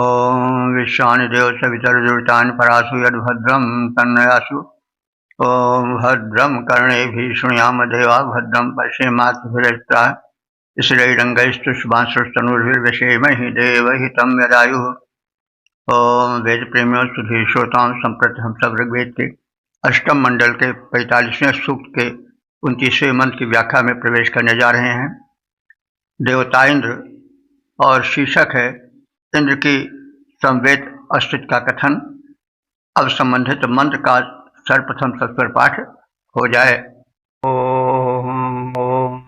ओम विश्वानिदेव सवितर्दुर्तान् परासु यद्भद्रं तन्नयासु। ओम भद्रं कर्णेभिः शृणुयाम देवा भद्रं पश्येमात्मभिरक्ताः स्थिरैरङ्गैस्तुष्मांसस्तनूर्भिर्विषेमहि देवहितं यदायुः। ओम वेद प्रेमियों सुधीर श्रोताओं संप्रति हम सब ऋग्वेद के अष्टम मंडल के 45वें सूक्त के 29वें मंत्र की व्याख्या में प्रवेश करने जा रहे हैं। देवता इंद्र और शीर्षक है इंद्र की संवेद अस्तित्व का कथन। अब संबंधित मंत्र का सर्वप्रथम सत्वर पाठ हो जाए। ओम ओम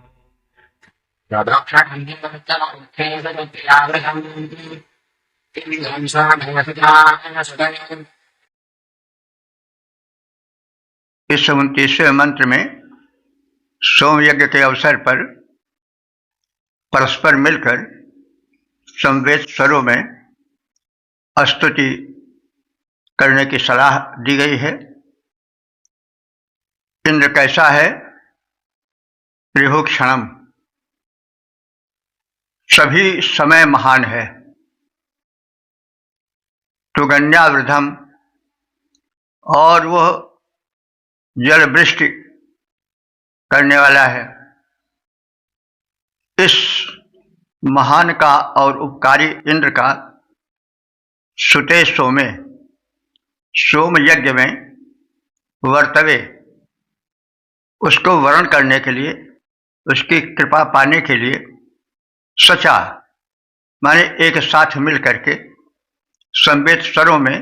इस 29वें मंत्र में सोम यज्ञ के अवसर पर परस्पर मिलकर संवेद स्वरों में स्तुति करने की सलाह दी गई है। इंद्र कैसा है? त्रिभुक्षणम, सभी समय महान है। तुगन्यावृधम, और वह जल वृष्टि करने वाला है। इस महान का और उपकारी इंद्र का सुते सोमे, सोम यज्ञ में वर्तवे, उसको वर्ण करने के लिए, उसकी कृपा पाने के लिए सचा माने एक साथ मिल करके संवेद स्वरों में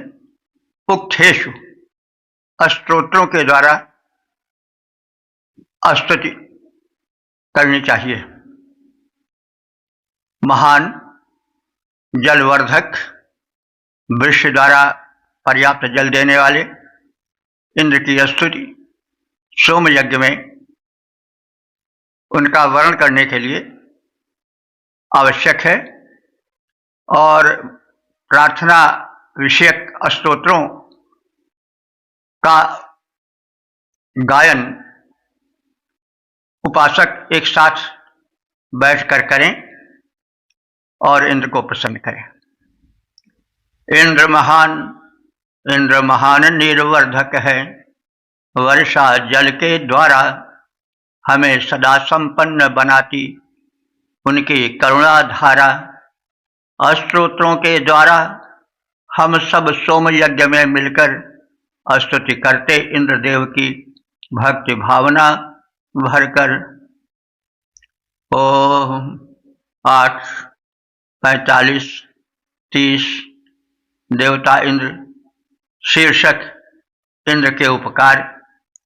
उक्थेषु स्तोत्रों के द्वारा स्तुति करनी चाहिए। महान, जलवर्धक, वृक्ष द्वारा पर्याप्त जल देने वाले इंद्र की स्तुति सोम यज्ञ में उनका वर्णन करने के लिए आवश्यक है। और प्रार्थना विषयक स्तोत्रों का गायन उपासक एक साथ बैठकर करें और इंद्र को प्रसन्न करें। इंद्र महान निर्वर्धक है, वर्षा जल के द्वारा हमें सदा संपन्न बनाती उनकी करुणा धारा। स्तोत्रों के द्वारा हम सब सोम यज्ञ में मिलकर स्तुति करते इंद्रदेव की भक्ति भावना भरकर। ओम 8, 45, 30 देवता इंद्र, शीर्षक इंद्र के उपकार।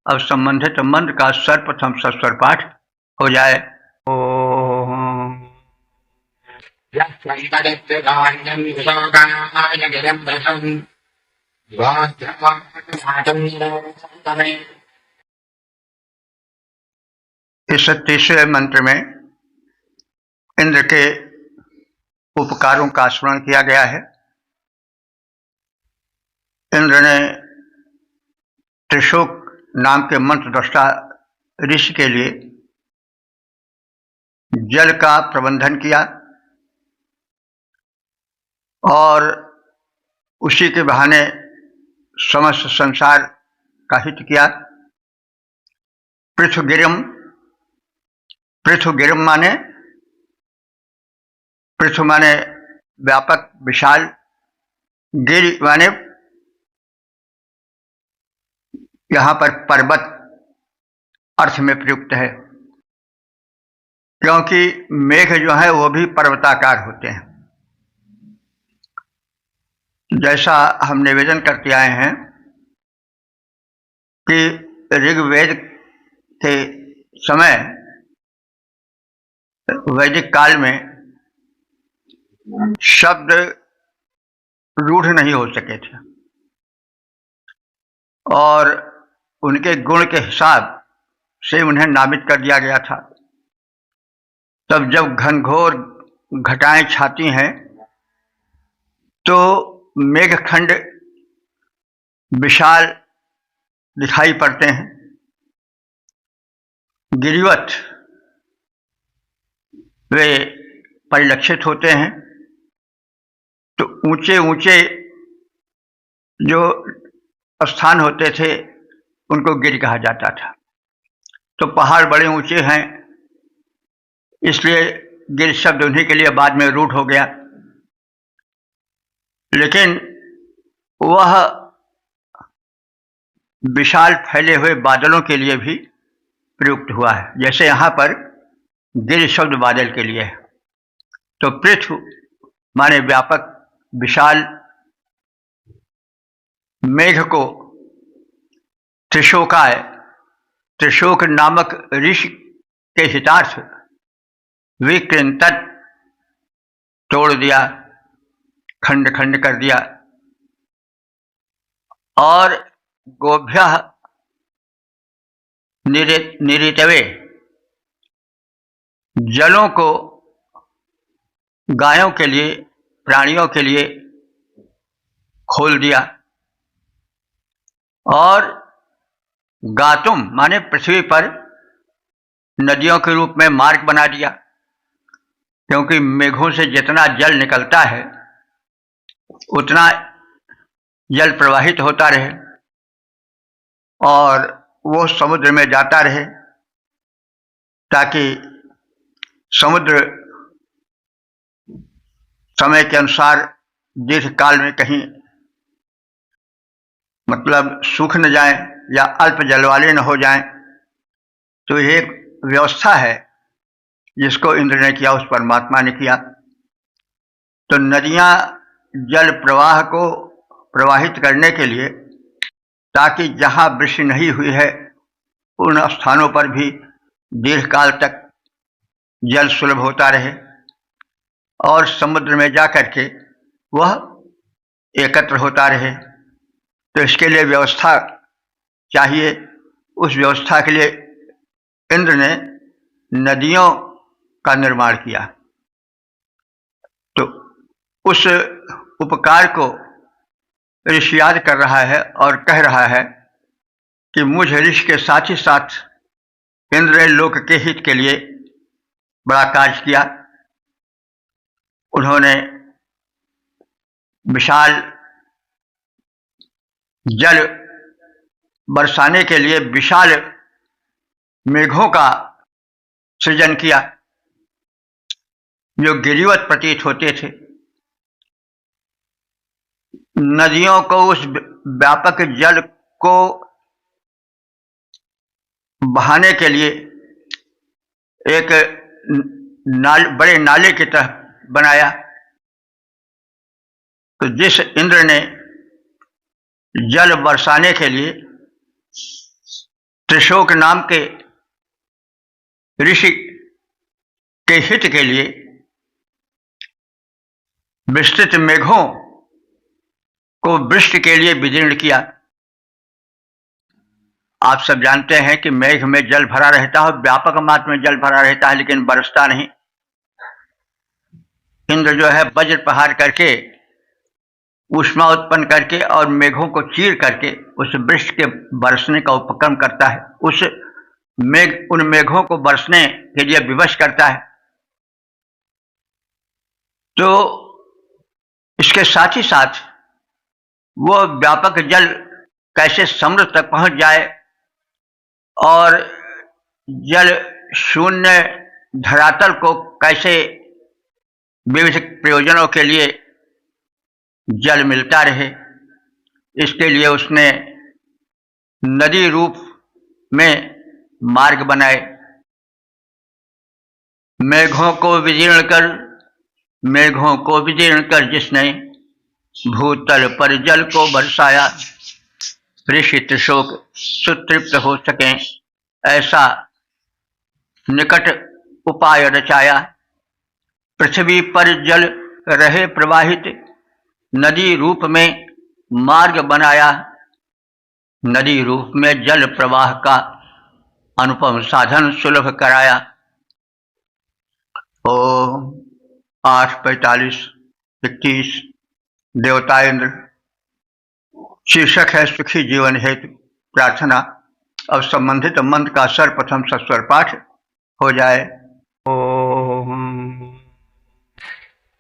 अब संबंधित मंत्र का सर्वप्रथम सस्वर पाठ हो जाए। ओम इस 30वें मंत्र में इंद्र के उपकारों का स्मरण किया गया है। इंद्र ने त्रिशोक नाम के मंत्र दृष्टा ऋषि के लिए जल का प्रबंधन किया और उसी के बहाने समस्त संसार का हित किया। पृथुगिरिम माने, पृथु माने व्यापक विशाल, गिरि माने यहां पर पर्वत अर्थ में प्रयुक्त है, क्योंकि मेघ जो है वो भी पर्वताकार होते हैं। जैसा हम निवेदन करते आए हैं कि ऋग्वेद के समय वैदिक काल में शब्द रूढ़ नहीं हो सके थे और उनके गुण के हिसाब से उन्हें नामित कर दिया गया था। तब जब घनघोर घटाएं छाती हैं तो मेघखंड विशाल दिखाई पड़ते हैं, गिरिवत वे परिलक्षित होते हैं। तो ऊंचे ऊंचे जो स्थान होते थे उनको गिर कहा जाता था। तो पहाड़ बड़े ऊंचे हैं, इसलिए गिर शब्द उन्हीं के लिए बाद में रूढ़ हो गया। लेकिन वह विशाल फैले हुए बादलों के लिए भी प्रयुक्त हुआ है, जैसे यहां पर गिर शब्द बादल के लिए है। तो पृथ्वी माने व्यापक विशाल, मेघ को त्रिशोकाय, त्रिशोक नामक ऋषि के हितार्थ विकृंत तोड़ दिया, खंड खंड कर दिया, और गोभ्य निरितवे, जलों को गायों के लिए, प्राणियों के लिए खोल दिया, और गातुम माने पृथ्वी पर नदियों के रूप में मार्ग बना दिया, क्योंकि मेघों से जितना जल निकलता है उतना जल प्रवाहित होता रहे और वो समुद्र में जाता रहे, ताकि समुद्र समय के अनुसार दीर्घ काल में कहीं मतलब सूख न जाए या अल्प जल वाले न हो जाएं। तो ये एक व्यवस्था है जिसको इंद्र ने किया, उस परमात्मा ने किया। तो नदियां जल प्रवाह को प्रवाहित करने के लिए, ताकि जहां वृष्टि नहीं हुई है उन स्थानों पर भी दीर्घकाल तक जल सुलभ होता रहे और समुद्र में जाकर के वह एकत्र होता रहे। तो इसके लिए व्यवस्था चाहिए। उस व्यवस्था के लिए इंद्र ने नदियों का निर्माण किया। तो उस उपकार को ऋषि याद कर रहा है और कह रहा है कि मुझ ऋषि के साथ ही साथ इंद्र ने लोक के हित के लिए बड़ा कार्य किया। उन्होंने विशाल जल बरसाने के लिए विशाल मेघों का सृजन किया, जो गिरिवत प्रतीत होते थे। नदियों को, उस व्यापक जल को बहाने के लिए एक बड़े नाले की तरह बनाया। तो जिस इंद्र ने जल बरसाने के लिए त्रिशोक नाम के ऋषि के हित के लिए विस्तृत मेघों को वृष्टि के लिए विदीर्ण किया। आप सब जानते हैं कि मेघ में जल भरा रहता है, व्यापक मात्रा में जल भरा रहता है, लेकिन बरसता नहीं। इंद्र जो है वज्र प्रहार करके, ऊष्मा उत्पन्न करके और मेघों को चीर करके उस वृष्टि के बरसने का उपक्रम करता है, उन मेघों को बरसने के लिए विवश करता है। तो इसके साथ ही साथ वो व्यापक जल कैसे समुद्र तक पहुंच जाए और जल शून्य धरातल को कैसे विविध प्रयोजनों के लिए जल मिलता रहे, इसके लिए उसने नदी रूप में मार्ग बनाए। मेघों को विदीर्ण कर जिसने भूतल पर जल को बरसाया, ऋषि त्रिशोक सुतृप्त हो सके ऐसा निकट उपाय रचाया। पृथ्वी पर जल रहे प्रवाहित, नदी रूप में मार्ग बनाया। नदी रूप में जल प्रवाह का अनुपम साधन सुलभ कराया। ओम 8:45-21 देवता इंद्र। शीर्षक है सुखी जीवन हेतु प्रार्थना। अब संबंधित मंत्र का सर्वप्रथम सस्वर पाठ हो जाए। ओम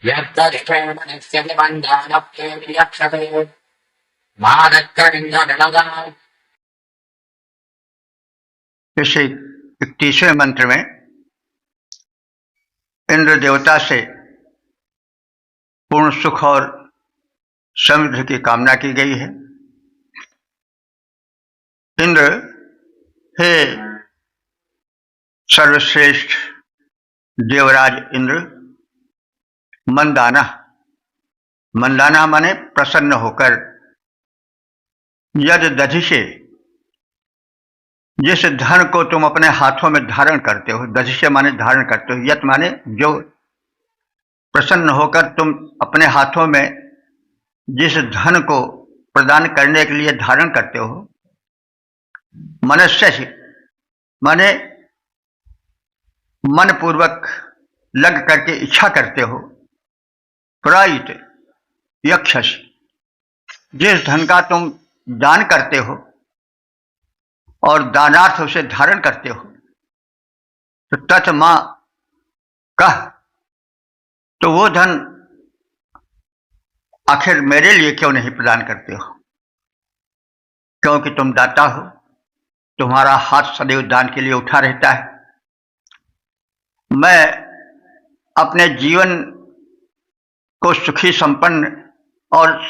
यत्तरिक्षेमणस्य निबन्धानप्रेर्यक्षते मादक्रमिन्दनलगा। इस 31वें मंत्र में इंद्र देवता से पूर्ण सुख और समृद्धि की कामना की गई है। इंद्र, हे सर्वश्रेष्ठ देवराज इंद्र, मंदाना, मंदाना माने प्रसन्न होकर, यद दधिषे, जिस धन को तुम अपने हाथों में धारण करते हो, दधिषे माने धारण करते हो, यत माने जो, प्रसन्न होकर तुम अपने हाथों में जिस धन को प्रदान करने के लिए धारण करते हो, मनुष्य से माने मन पूर्वक लग करके इच्छा करते हो, प्रायित यक्षस, जिस धन का तुम दान करते हो और दानार्थ उसे धारण करते हो, तो तत् मां कह, तो वो धन आखिर मेरे लिए क्यों नहीं प्रदान करते हो? क्योंकि तुम दाता हो, तुम्हारा हाथ सदैव दान के लिए उठा रहता है। मैं अपने जीवन को सुखी, संपन्न और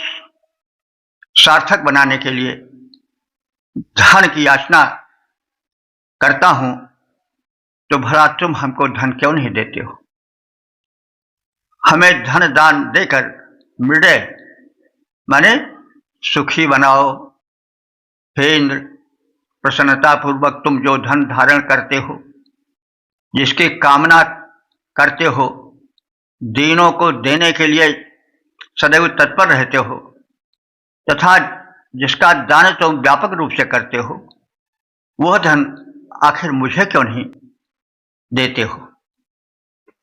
सार्थक बनाने के लिए धन की याचना करता हूं, तो भला तुम हमको धन क्यों नहीं देते हो? हमें धन दान देकर मृडे माने सुखी बनाओ। हे इंद्र, प्रसन्नता पूर्वक तुम जो धन धारण करते हो, जिसकी कामना करते हो, दीनों को देने के लिए सदैव तत्पर रहते हो, तथा जिसका दान तुम व्यापक रूप से करते हो, वह धन आखिर मुझे क्यों नहीं देते हो?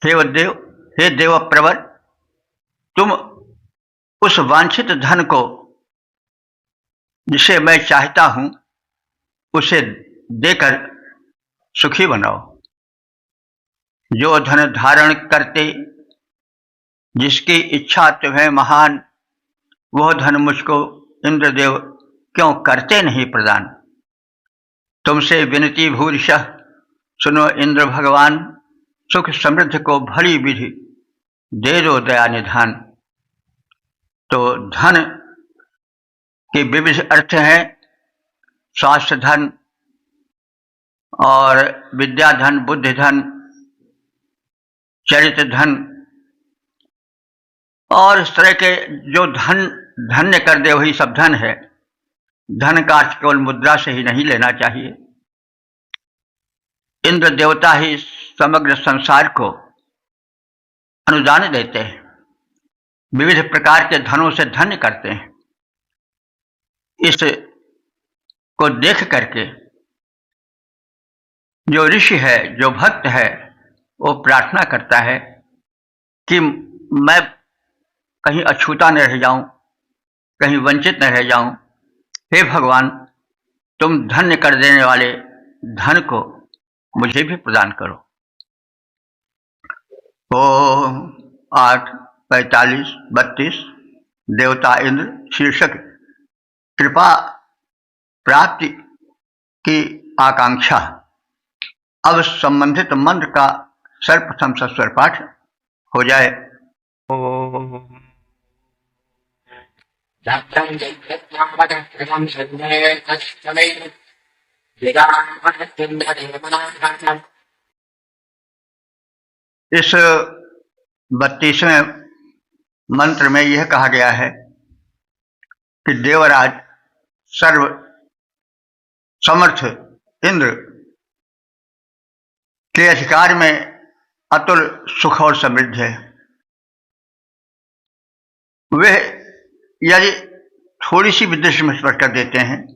हे देव प्रवर, तुम उस वांछित धन को जिसे मैं चाहता हूं उसे देकर सुखी बनाओ। जो धन धारण करते, जिसकी इच्छा तुम्हें महान, वह धन मुझको इंद्रदेव क्यों करते नहीं प्रदान? तुमसे विनती भूरिशः सुनो इंद्र भगवान, सुख समृद्धि को भली विधि दे दो दया निधान। तो धन के विविध अर्थ हैं, स्वास्थ्य धन और विद्या धन, बुद्धि धन, चरित्र धन, और इस तरह के जो धन धन्य कर दे वही सब धन है। धन का अर्थ केवल मुद्रा से ही नहीं लेना चाहिए। इंद्र देवता ही समग्र संसार को अनुदान देते हैं, विविध प्रकार के धनों से धन्य करते हैं। इस को देख करके जो ऋषि है, जो भक्त है, वो प्रार्थना करता है कि मैं कहीं अछूता न रह जाऊं, कहीं वंचित न रह जाऊं। हे भगवान, तुम धन्य कर देने वाले धन को मुझे भी प्रदान करो। ओ 8:45-32 देवता इंद्र शीर्षक कृपा प्राप्ति की आकांक्षा। अब संबंधित मंत्र का सर्वप्रथम सस्वर पाठ हो जाए। इस 32वें मंत्र में यह कहा गया है कि देवराज सर्व समर्थ इंद्र के अधिकार में अतुल सुख और समृद्धि है। वे यदि थोड़ी सी भी दृष्टि में स्पर्श कर देते हैं,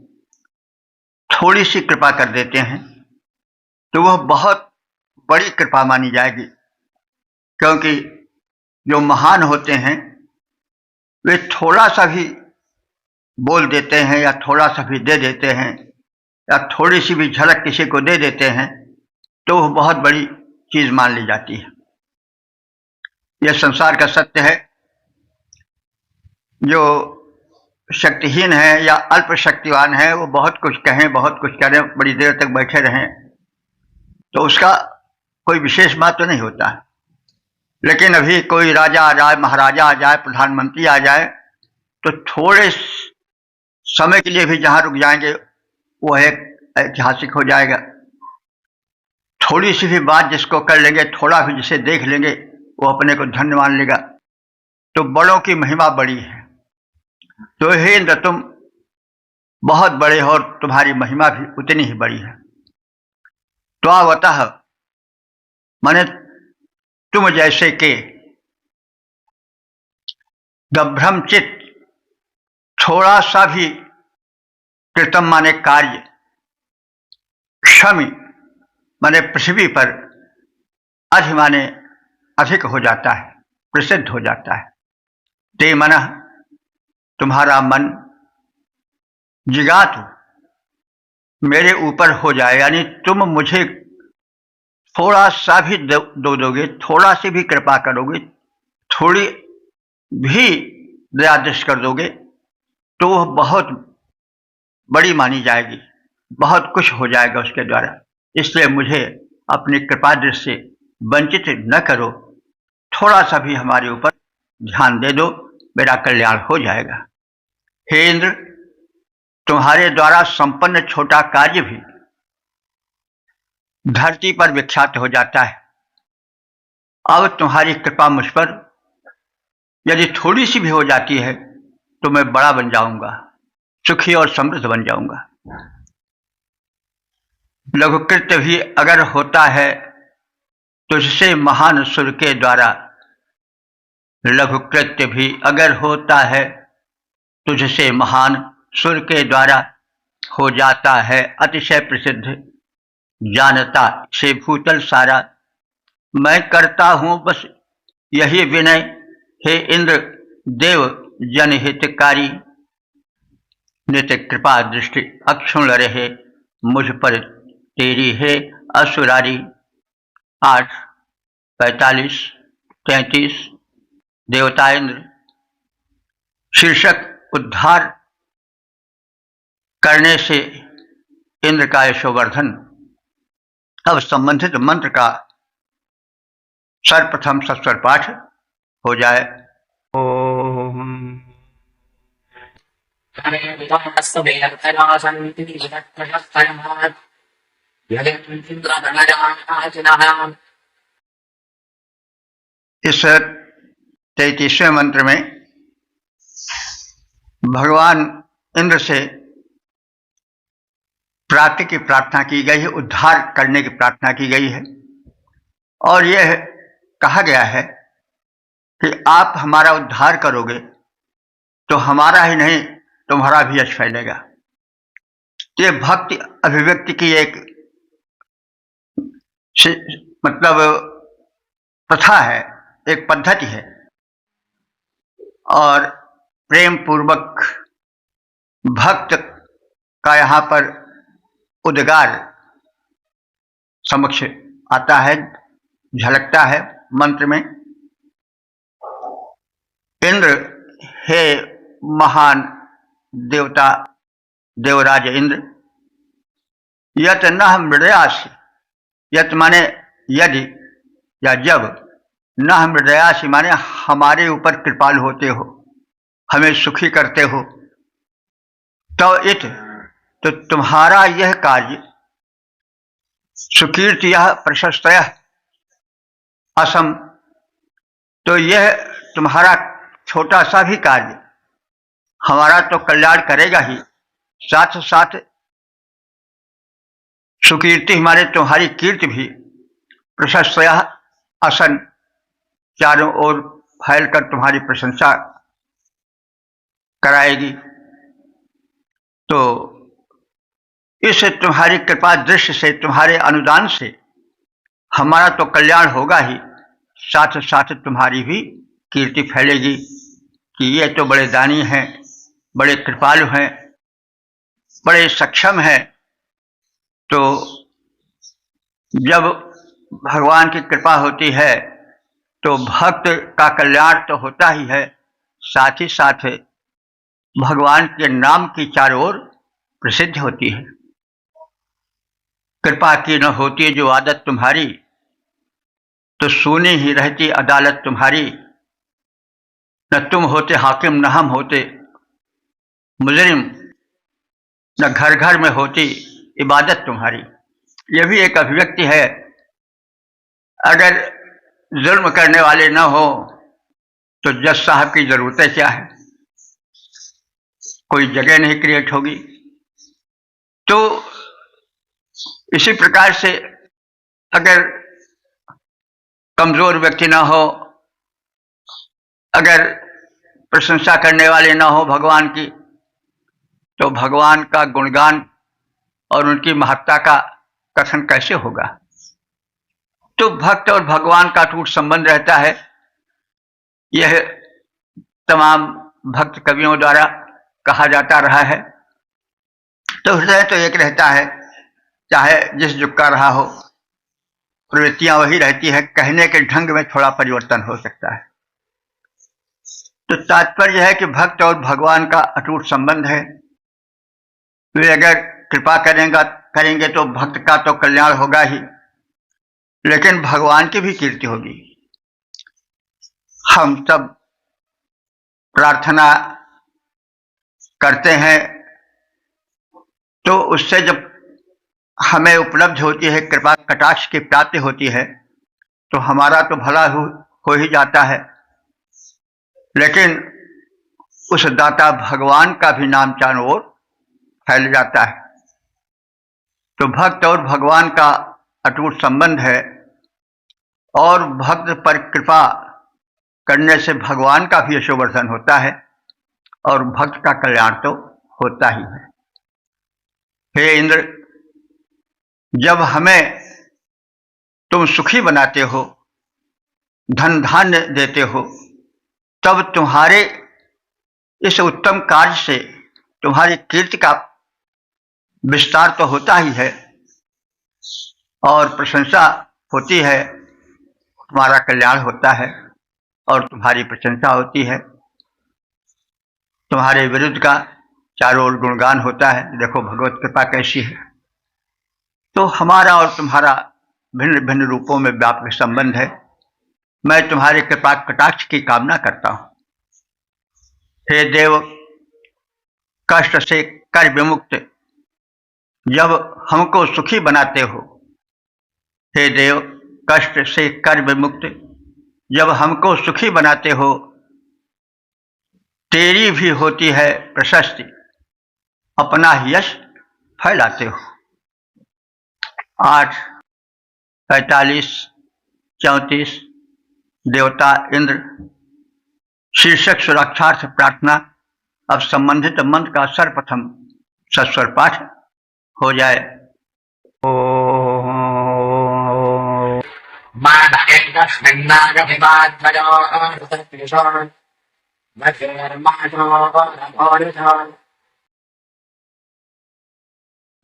थोड़ी सी कृपा कर देते हैं, तो वह बहुत बड़ी कृपा मानी जाएगी। क्योंकि जो महान होते हैं वे थोड़ा सा भी बोल देते हैं या थोड़ा सा भी दे देते हैं या थोड़ी सी भी झलक किसी को दे देते हैं, तो वह बहुत बड़ी चीज मान ली जाती है। यह संसार का सत्य है। जो शक्तिहीन है या अल्प शक्तिवान है वो बहुत कुछ कहें, बहुत कुछ करें, बड़ी देर तक बैठे रहें तो उसका कोई विशेष बात तो नहीं होता है। लेकिन अभी कोई राजा आ जाए, महाराजा आ जाए, प्रधानमंत्री आ जाए तो थोड़े समय के लिए भी जहां रुक जाएंगे वो एक ऐतिहासिक हो जाएगा। थोड़ी सी भी बात जिसको कर लेंगे, थोड़ा भी जिसे देख लेंगे वो अपने को धन्य मान लेगा। तो बड़ों की महिमा बड़ी है। तो हे इंद्र, तुम बहुत बड़े हो और तुम्हारी महिमा भी उतनी ही बड़ी है। त्वावतः माने तुम जैसे के, गभ्रमचित थोड़ा सा भी, कृतम माने कार्य, क्षमि माने पृथ्वी पर, अधि माने अधिक हो जाता है, प्रसिद्ध हो जाता है। ते मन, तुम्हारा मन, जिगातु मेरे ऊपर हो जाए, यानी तुम मुझे थोड़ा सा भी दोगे, थोड़ा सी भी कृपा करोगे, थोड़ी भी दया दृष्टि कर दोगे तो वह बहुत बड़ी मानी जाएगी, बहुत कुछ हो जाएगा उसके द्वारा। इसलिए मुझे अपनी कृपा दृष्टि से वंचित न करो, थोड़ा सा भी हमारे ऊपर ध्यान दे दो, मेरा कल्याण हो जाएगा। हे इंद्र, तुम्हारे द्वारा संपन्न छोटा कार्य भी धरती पर विख्यात हो जाता है। अब तुम्हारी कृपा मुझ पर यदि थोड़ी सी भी हो जाती है तो मैं बड़ा बन जाऊंगा, सुखी और समृद्ध बन जाऊंगा। लघुकृत्य भी अगर होता है तुझसे महान सुर के द्वारा, लघुकृत्य भी अगर होता है तुझसे महान सुर के द्वारा, हो जाता है अतिशय प्रसिद्ध, जानता से भूतल सारा। मैं करता हूं बस यही विनय, हे इंद्र देव जनहितकारी, नित्य कृपा दृष्टि अक्षुण रहे मुझ पर तेरी है असुरारी। 8, 45, 33। देवता इंद्र। शीर्षक उद्धार करने से इंद्र का यशोवर्धन। अब संबंधित मंत्र का सर्वप्रथम सस्वर पाठ हो जाए। ओम इस 33वें मंत्र में भगवान इंद्र से प्राप्ति की प्रार्थना की गई है, उद्धार करने की प्रार्थना की गई है। और यह कहा गया है कि आप हमारा उद्धार करोगे तो हमारा ही नहीं तुम्हारा भी यश फैलेगा। ये भक्ति अभिव्यक्ति की एक मतलब प्रथा है, एक पद्धति है, और प्रेम पूर्वक भक्त का यहाँ पर उद्गार समक्ष आता है, झलकता है मंत्र में। इंद्र, हे महान देवता देवराज इंद्र, यत न मृदयासि, यत माने यदि या जब, न मृदयासि माने हमारे ऊपर कृपालु होते हो, हमें सुखी करते हो, तो इत तो तुम्हारा यह कार्य, सुकीर्ति प्रशस्तय असम, तो यह तुम्हारा छोटा सा भी कार्य हमारा तो कल्याण करेगा ही, साथ साथ सुकीर्ति हमारे तुम्हारी कीर्ति भी प्रशस्तय असन, चारों ओर फैलकर तुम्हारी प्रशंसा कराएगी। तो इस तुम्हारी कृपा दृष्टि से, तुम्हारे अनुदान से हमारा तो कल्याण होगा ही, साथ साथ तुम्हारी भी कीर्ति फैलेगी कि ये तो बड़े दानी हैं, बड़े कृपालु हैं, बड़े सक्षम हैं। तो जब भगवान की कृपा होती है तो भक्त का कल्याण तो होता ही है, साथ ही साथ भगवान के नाम की चारों ओर प्रसिद्ध होती है। कृपा की न होती जो आदत तुम्हारी, तो सुनी ही रहती अदालत तुम्हारी। न तुम होते हाकिम न हम होते मुजरिम, न घर घर में होती इबादत तुम्हारी। यह भी एक अभिव्यक्ति है। अगर जुल्म करने वाले न हो तो जज साहब की जरूरतें क्या है, कोई जगह नहीं क्रिएट होगी। तो इसी प्रकार से अगर कमजोर व्यक्ति ना हो, अगर प्रशंसा करने वाले ना हो भगवान की, तो भगवान का गुणगान और उनकी महत्ता का कथन कैसे होगा। तो भक्त और भगवान का अटूट संबंध रहता है। यह तमाम भक्त कवियों द्वारा कहा जाता रहा है। तो हृदय तो एक रहता है, चाहे जिस युग का रहा हो, प्रवृत्तियां वही रहती है, कहने के ढंग में थोड़ा परिवर्तन हो सकता है। तो तात्पर्य है कि भक्त और भगवान का अटूट संबंध है। वे अगर कृपा करेंगे तो भक्त का तो कल्याण होगा ही, लेकिन भगवान की भी कीर्ति होगी। हम सब प्रार्थना करते हैं तो उससे जब हमें उपलब्ध होती है, कृपा कटाक्ष की प्राप्ति होती है, तो हमारा तो भला हो ही जाता है, लेकिन उस दाता भगवान का भी नाम चारों ओर फैल जाता है। तो भक्त और भगवान का अटूट संबंध है, और भक्त पर कृपा करने से भगवान का भी यशोवर्धन होता है और भक्त का कल्याण तो होता ही है। हे इंद्र, जब हमें तुम सुखी बनाते हो, धन धान्य देते हो, तब तुम्हारे इस उत्तम कार्य से तुम्हारी कीर्ति का विस्तार तो होता ही है और प्रशंसा होती है, तुम्हारा कल्याण होता है और तुम्हारी प्रशंसा होती है। तुम्हारे विरुद्ध का चारों ओर गुणगान होता है। देखो भगवत कृपा कैसी है। तो हमारा और तुम्हारा भिन्न भिन्न रूपों में व्यापक संबंध है। मैं तुम्हारी कृपा कटाक्ष की कामना करता हूं। हे देव, कष्ट से कर विमुक्त जब हमको सुखी बनाते हो, हे देव, कष्ट से कर विमुक्त जब हमको सुखी बनाते हो, तेरी भी होती है प्रशस्ति, अपना ही यश फैलाते हो। 8, 45, 34 देवता इंद्र शीर्षक सुरक्षार्थ प्रार्थना। अब संबंधित मंत्र का सर्वप्रथम सस्वर पाठ हो जाए।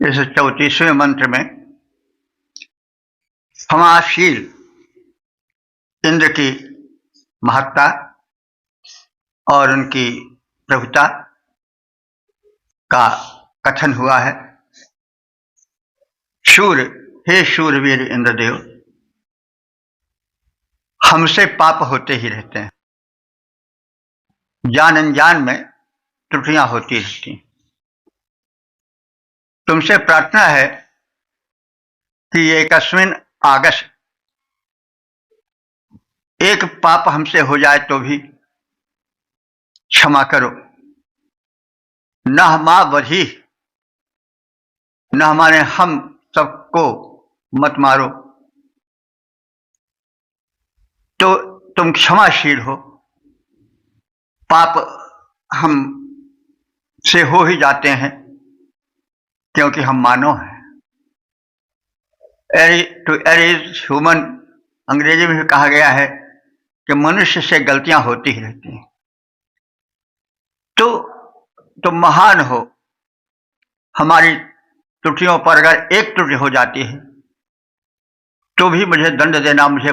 इस 34वें मंत्र में क्षमाशील इंद्र की महत्ता और उनकी प्रभुता का कथन हुआ है। शूर, हे शूरवीर इंद्रदेव, हमसे पाप होते ही रहते हैं, जान अनजान में त्रुटियां होती रहती हैं। तुमसे प्रार्थना है कि एकस्मिन आगस्ट एक पाप हमसे हो जाए तो भी क्षमा करो। न मां वधी, न हमारे हम सबको मत मारो। तो तुम क्षमाशील हो, पाप हम से हो ही जाते हैं क्योंकि हम मानव हैं। टू एयर इज ह्यूमन, अंग्रेजी में भी कहा गया है कि मनुष्य से गलतियां होती ही रहती हैं। तो तुम महान हो, हमारी त्रुटियों पर अगर एक त्रुटि हो जाती है तो भी मुझे दंड देना, मुझे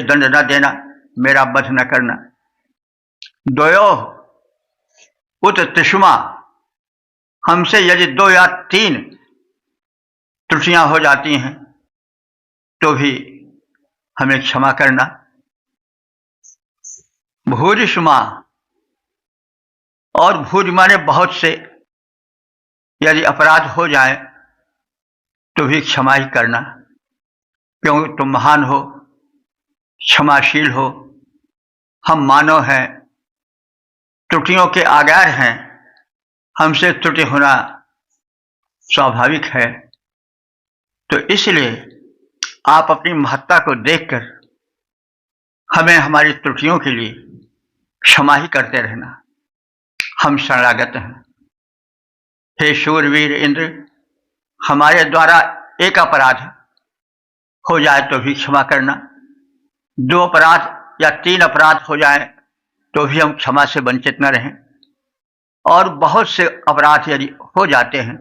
दंड न देना, मेरा वध न करना। द्वयोः उत त्रिषुमा, हमसे यदि 2 या 3 त्रुटियां हो जाती हैं तो भी हमें क्षमा करना। भूरिषुमा, और भूरि माने बहुत से, यदि अपराध हो जाए तो भी क्षमा ही करना, क्योंकि तुम महान हो, क्षमाशील हो। हम मानव हैं, त्रुटियों के आगार हैं, हमसे त्रुटि होना स्वाभाविक है। तो इसलिए आप अपनी महत्ता को देखकर हमें हमारी त्रुटियों के लिए क्षमा ही करते रहना। हम शरणागत हैं। हे शूरवीर इंद्र, हमारे द्वारा एक अपराध हो जाए तो भी क्षमा करना, 2 अपराध या 3 अपराध हो जाए तो भी हम क्षमा से वंचित न रहें, और बहुत से अपराध यदि हो जाते हैं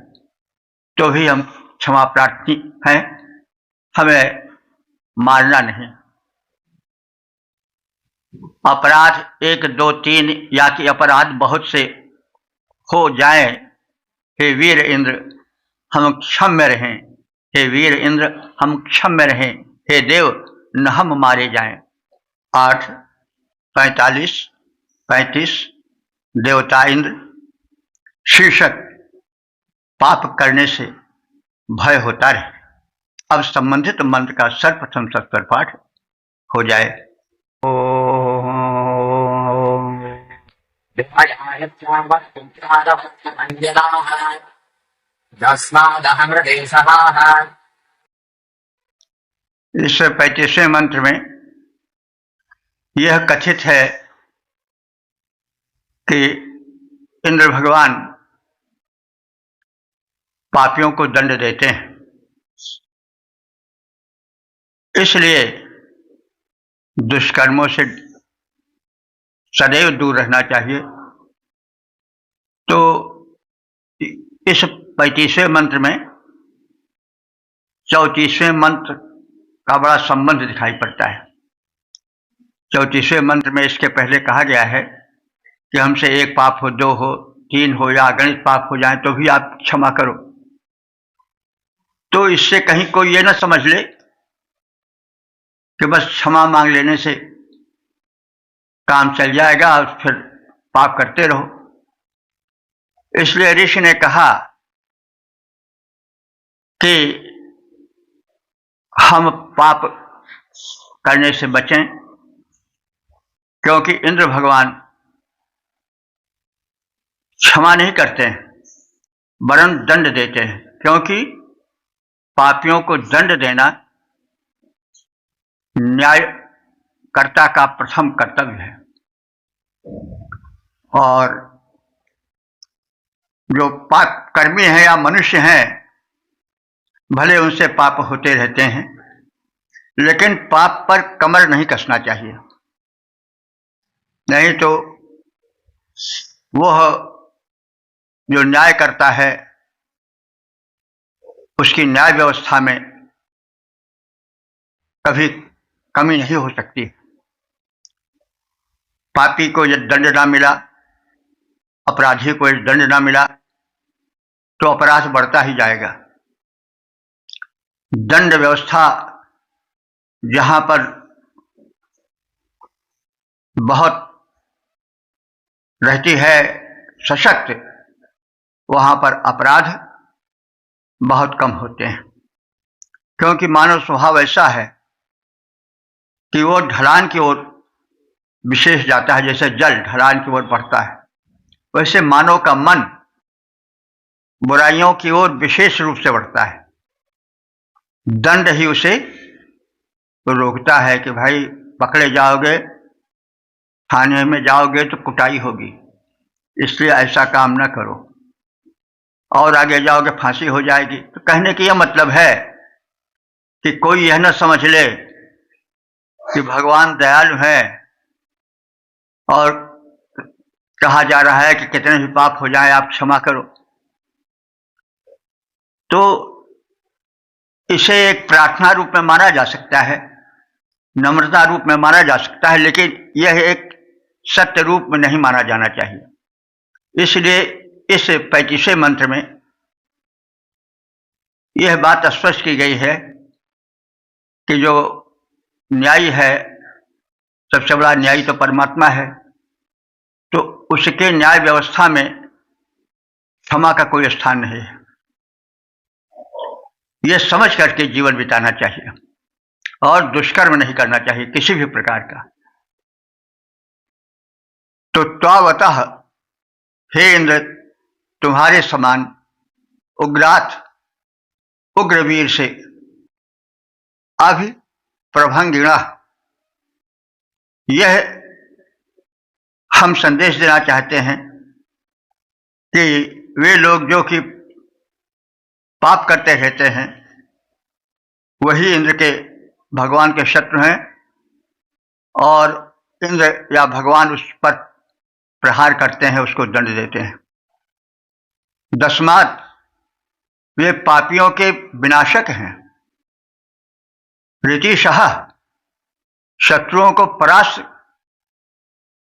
तो भी हम क्षमा प्रार्थी हैं, हमें मारना नहीं। अपराध 1, 2, 3 या कि अपराध बहुत से हो जाए, हे वीर इंद्र हम क्षम्य रहें। हे वीर इंद्र हम क्षम्य रहें। हे देव न हम मारे जाएं। 8, 45, 35 देवता इंद्र शीर्षक पाप करने से भय होता रहे। अब संबंधित मंत्र का सर्वप्रथम सत्वर पाठ हो जाए। इस 35वें मंत्र में यह कथित है कि इंद्र भगवान पापियों को दंड देते हैं, इसलिए दुष्कर्मों से सदैव दूर रहना चाहिए। तो इस 35वें मंत्र में 34वें मंत्र का बड़ा संबंध दिखाई पड़ता है। 34वें मंत्र में इसके पहले कहा गया है कि हमसे 1 पाप हो, 2 हो, 3 हो या अगणित पाप हो जाए तो भी आप क्षमा करो। तो इससे कहीं कोई ये ना समझ ले कि बस क्षमा मांग लेने से काम चल जाएगा और फिर पाप करते रहो। इसलिए ऋषि ने कहा कि हम पाप करने से बचें, क्योंकि इंद्र भगवान क्षमा नहीं करते हैं वरन दंड देते हैं, क्योंकि पापियों को दंड देना न्यायकर्ता का प्रथम कर्तव्य है। और जो पाप कर्मी हैं या मनुष्य हैं, भले उनसे पाप होते रहते हैं, लेकिन पाप पर कमर नहीं कसना चाहिए, नहीं तो वह जो न्याय करता है उसकी न्याय व्यवस्था में कभी कमी नहीं हो सकती। पापी को यदि दंड ना मिला, अपराधी को यदि दंड ना मिला तो अपराध बढ़ता ही जाएगा। दंड व्यवस्था जहां पर बहुत रहती है सशक्त, वहां पर अपराध बहुत कम होते हैं, क्योंकि मानव स्वभाव ऐसा है कि वो ढलान की ओर विशेष जाता है। जैसे जल ढलान की ओर बढ़ता है, वैसे मानव का मन बुराइयों की ओर विशेष रूप से बढ़ता है। दंड ही उसे रोकता है कि भाई पकड़े जाओगे, थाने में जाओगे तो कुटाई होगी, इसलिए ऐसा काम न करो, और आगे जाओगे फांसी हो जाएगी। तो कहने की यह मतलब है कि कोई यह न समझ ले कि भगवान दयालु है और कहा जा रहा है कि कितने भी पाप हो जाए आप क्षमा करो। तो इसे एक प्रार्थना रूप में माना जा सकता है, नम्रता रूप में माना जा सकता है, लेकिन यह एक सत्य रूप में नहीं माना जाना चाहिए। इसलिए इस 35वें मंत्र में यह बात स्पष्ट की गई है कि जो न्यायी है, सबसे बड़ा न्यायी तो परमात्मा है, तो उसके न्याय व्यवस्था में क्षमा का कोई स्थान नहीं है। यह समझ करके जीवन बिताना चाहिए और दुष्कर्म नहीं करना चाहिए किसी भी प्रकार का। तो त्वावतः, हे इंद्र, तुम्हारे समान उग्रात, उग्रवीर से अभिप्रभंगिणा, यह हम संदेश देना चाहते हैं कि वे लोग जो कि पाप करते रहते हैं वही इंद्र के, भगवान के शत्रु हैं, और इंद्र या भगवान उस पर प्रहार करते हैं, उसको दंड देते हैं। दस्मात, वे पापियों के विनाशक हैं। रीतिशः, शत्रुओं को परास्त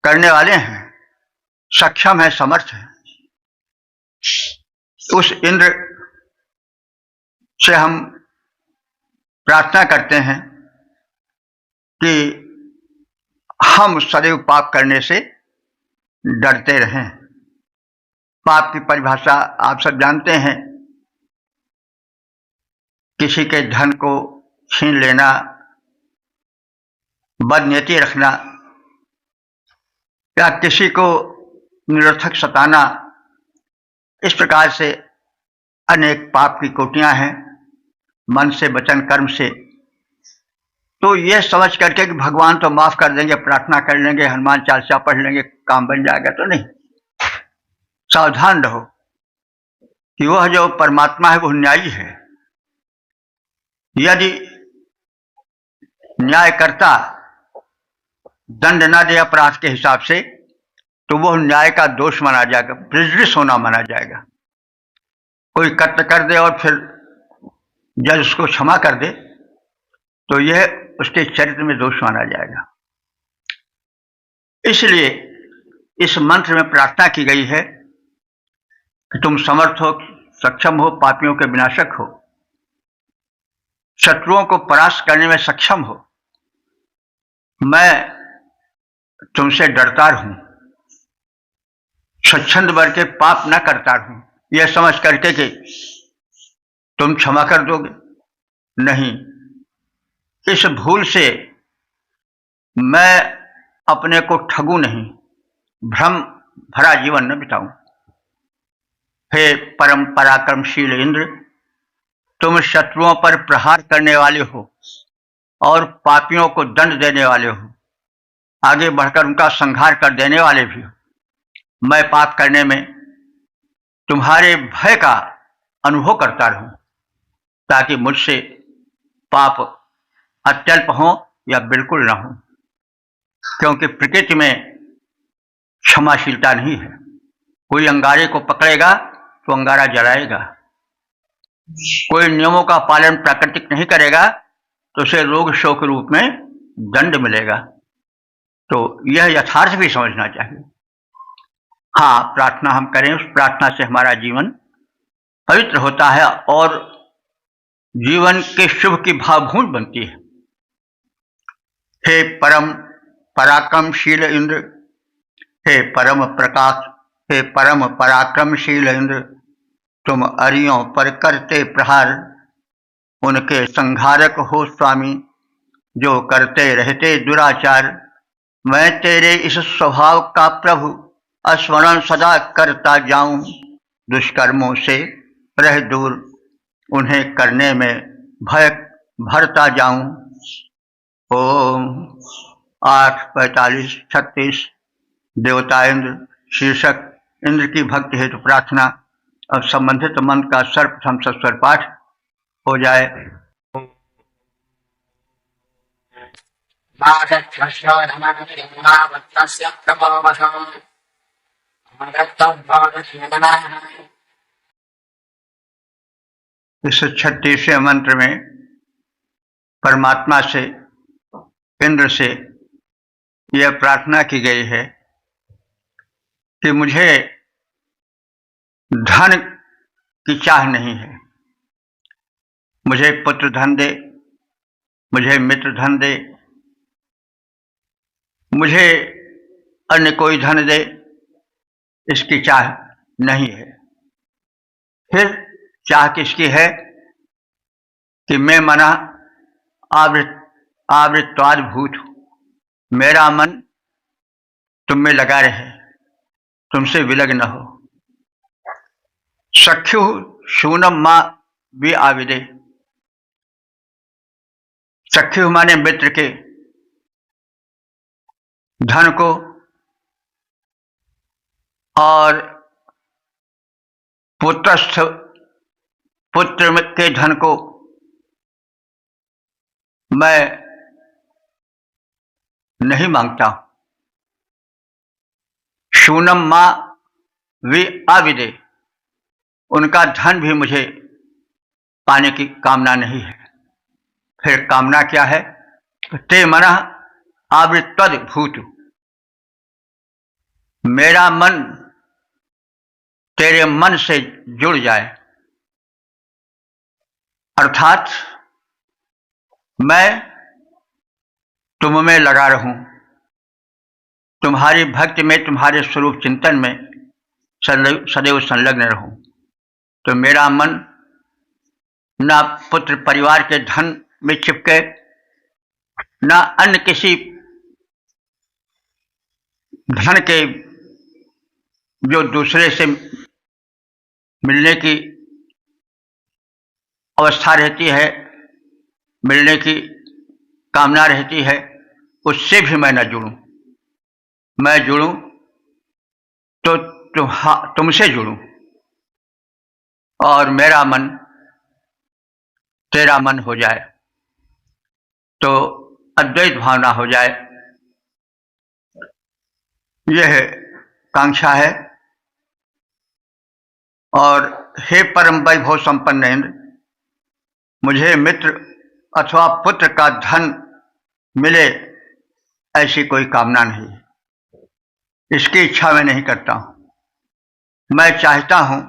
करने वाले हैं, सक्षम है, समर्थ है। उस इंद्र से हम प्रार्थना करते हैं कि हम सदैव पाप करने से डरते रहें। पाप की परिभाषा आप सब जानते हैं, किसी के धन को छीन लेना, बदनीयती रखना, या किसी को निरर्थक सताना, इस प्रकार से अनेक पाप की कोटियां हैं, मन से, वचन, कर्म से। तो यह समझ करके कि भगवान तो माफ कर देंगे, प्रार्थना कर लेंगे, हनुमान चालीसा पढ़ लेंगे, काम बन जाएगा, तो नहीं। सावधान रहो कि वह जो परमात्मा है वह न्यायी है। यदि न्यायकर्ता दंड न दे अपराध के हिसाब से, तो वह न्याय का दोष माना जाएगा, प्रेजुडिस होना माना जाएगा। कोई कत्ल कर दे और फिर जज उसको क्षमा कर दे, तो यह उसके चरित्र में दोष माना जाएगा। इसलिए इस मंत्र में प्रार्थना की गई है कि तुम समर्थ हो, सक्षम हो, पापियों के विनाशक हो, शत्रुओं को परास्त करने में सक्षम हो। मैं तुमसे डरता रहूं, स्वच्छंद वर के पाप न करता रहूं, यह समझ करके कि तुम क्षमा कर दोगे। नहीं, इस भूल से मैं अपने को ठगू नहीं, भ्रम भरा जीवन न बिताऊं। हे परम पराक्रमशील इंद्र, तुम शत्रुओं पर प्रहार करने वाले हो और पापियों को दंड देने वाले हो, आगे बढ़कर उनका संहार कर देने वाले भी हो। मैं पाप करने में तुम्हारे भय का अनुभव करता रहूं, ताकि मुझसे पाप अत्यल्प हो या बिल्कुल ना हो, क्योंकि प्रकृति में क्षमाशीलता नहीं है। कोई अंगारे को पकड़ेगा तो अंगारा जलाएगा, कोई नियमों का पालन प्राकृतिक नहीं करेगा तो उसे रोग शोक रूप में दंड मिलेगा। तो यह यथार्थ भी समझना चाहिए। हाँ, प्रार्थना हम करें, उस प्रार्थना से हमारा जीवन पवित्र होता है और जीवन के शुभ की भावभूमि बनती है। हे परम पराक्रमशील इंद्र, हे परम प्रकाश, हे परम पराक्रमशील इंद्र, तुम अरियों पर करते प्रहार, उनके संहारक हो स्वामी, जो करते रहते दुराचार। मैं तेरे इस स्वभाव का प्रभु स्मरण सदा करता जाऊं, दुष्कर्मों से रह दूर, उन्हें करने में भय भरता जाऊं। ओम 8:45-36 देवता इंद्र शीर्षक इंद्र की भक्ति हेतु प्रार्थना। अब संबंधित मंत्र का सर्वप्रथम सस्वर पाठ हो जाए। इस 36वें मंत्र में परमात्मा से इंद्र से यह प्रार्थना की गई है कि मुझे धन की चाह नहीं है, मुझे पुत्र धन दे, मुझे मित्र धन दे, मुझे अन्य कोई धन दे, इसकी चाह नहीं है। फिर चाह किसकी है कि मैं मना आवृत्वाद भूत हूं, मेरा मन तुम में लगा रहे, तुमसे विलग न हो। सख्यु शूनम मां भी आविदे, सख्यु माने मित्र के धन को और पुत्रस्थ पुत्र के धन को मैं नहीं मांगता हूं। शूनम मां वी आविदे, उनका धन भी मुझे पाने की कामना नहीं है। फिर कामना क्या है? ते मनः आवृत्तद भूत, मेरा मन तेरे मन से जुड़ जाए, अर्थात मैं तुम में लगा रहूं, तुम्हारी भक्ति में, तुम्हारे स्वरूप चिंतन में सदैव संलग्न रहूं। तो मेरा मन ना पुत्र परिवार के धन में चिपके, ना अन्य किसी धन के जो दूसरे से मिलने की अवस्था रहती है, मिलने की कामना रहती है, उससे भी मैं न जुड़ूं। मैं जुड़ूं तो तुमसे जुड़ूं और मेरा मन तेरा मन हो जाए, तो अद्वैत भावना हो जाए। यह कांक्षा है। और हे परम वैभव संपन्न इंद्र, मुझे मित्र अथवा पुत्र का धन मिले ऐसी कोई कामना नहीं, इसकी इच्छा मैं नहीं करता हूं। मैं चाहता हूं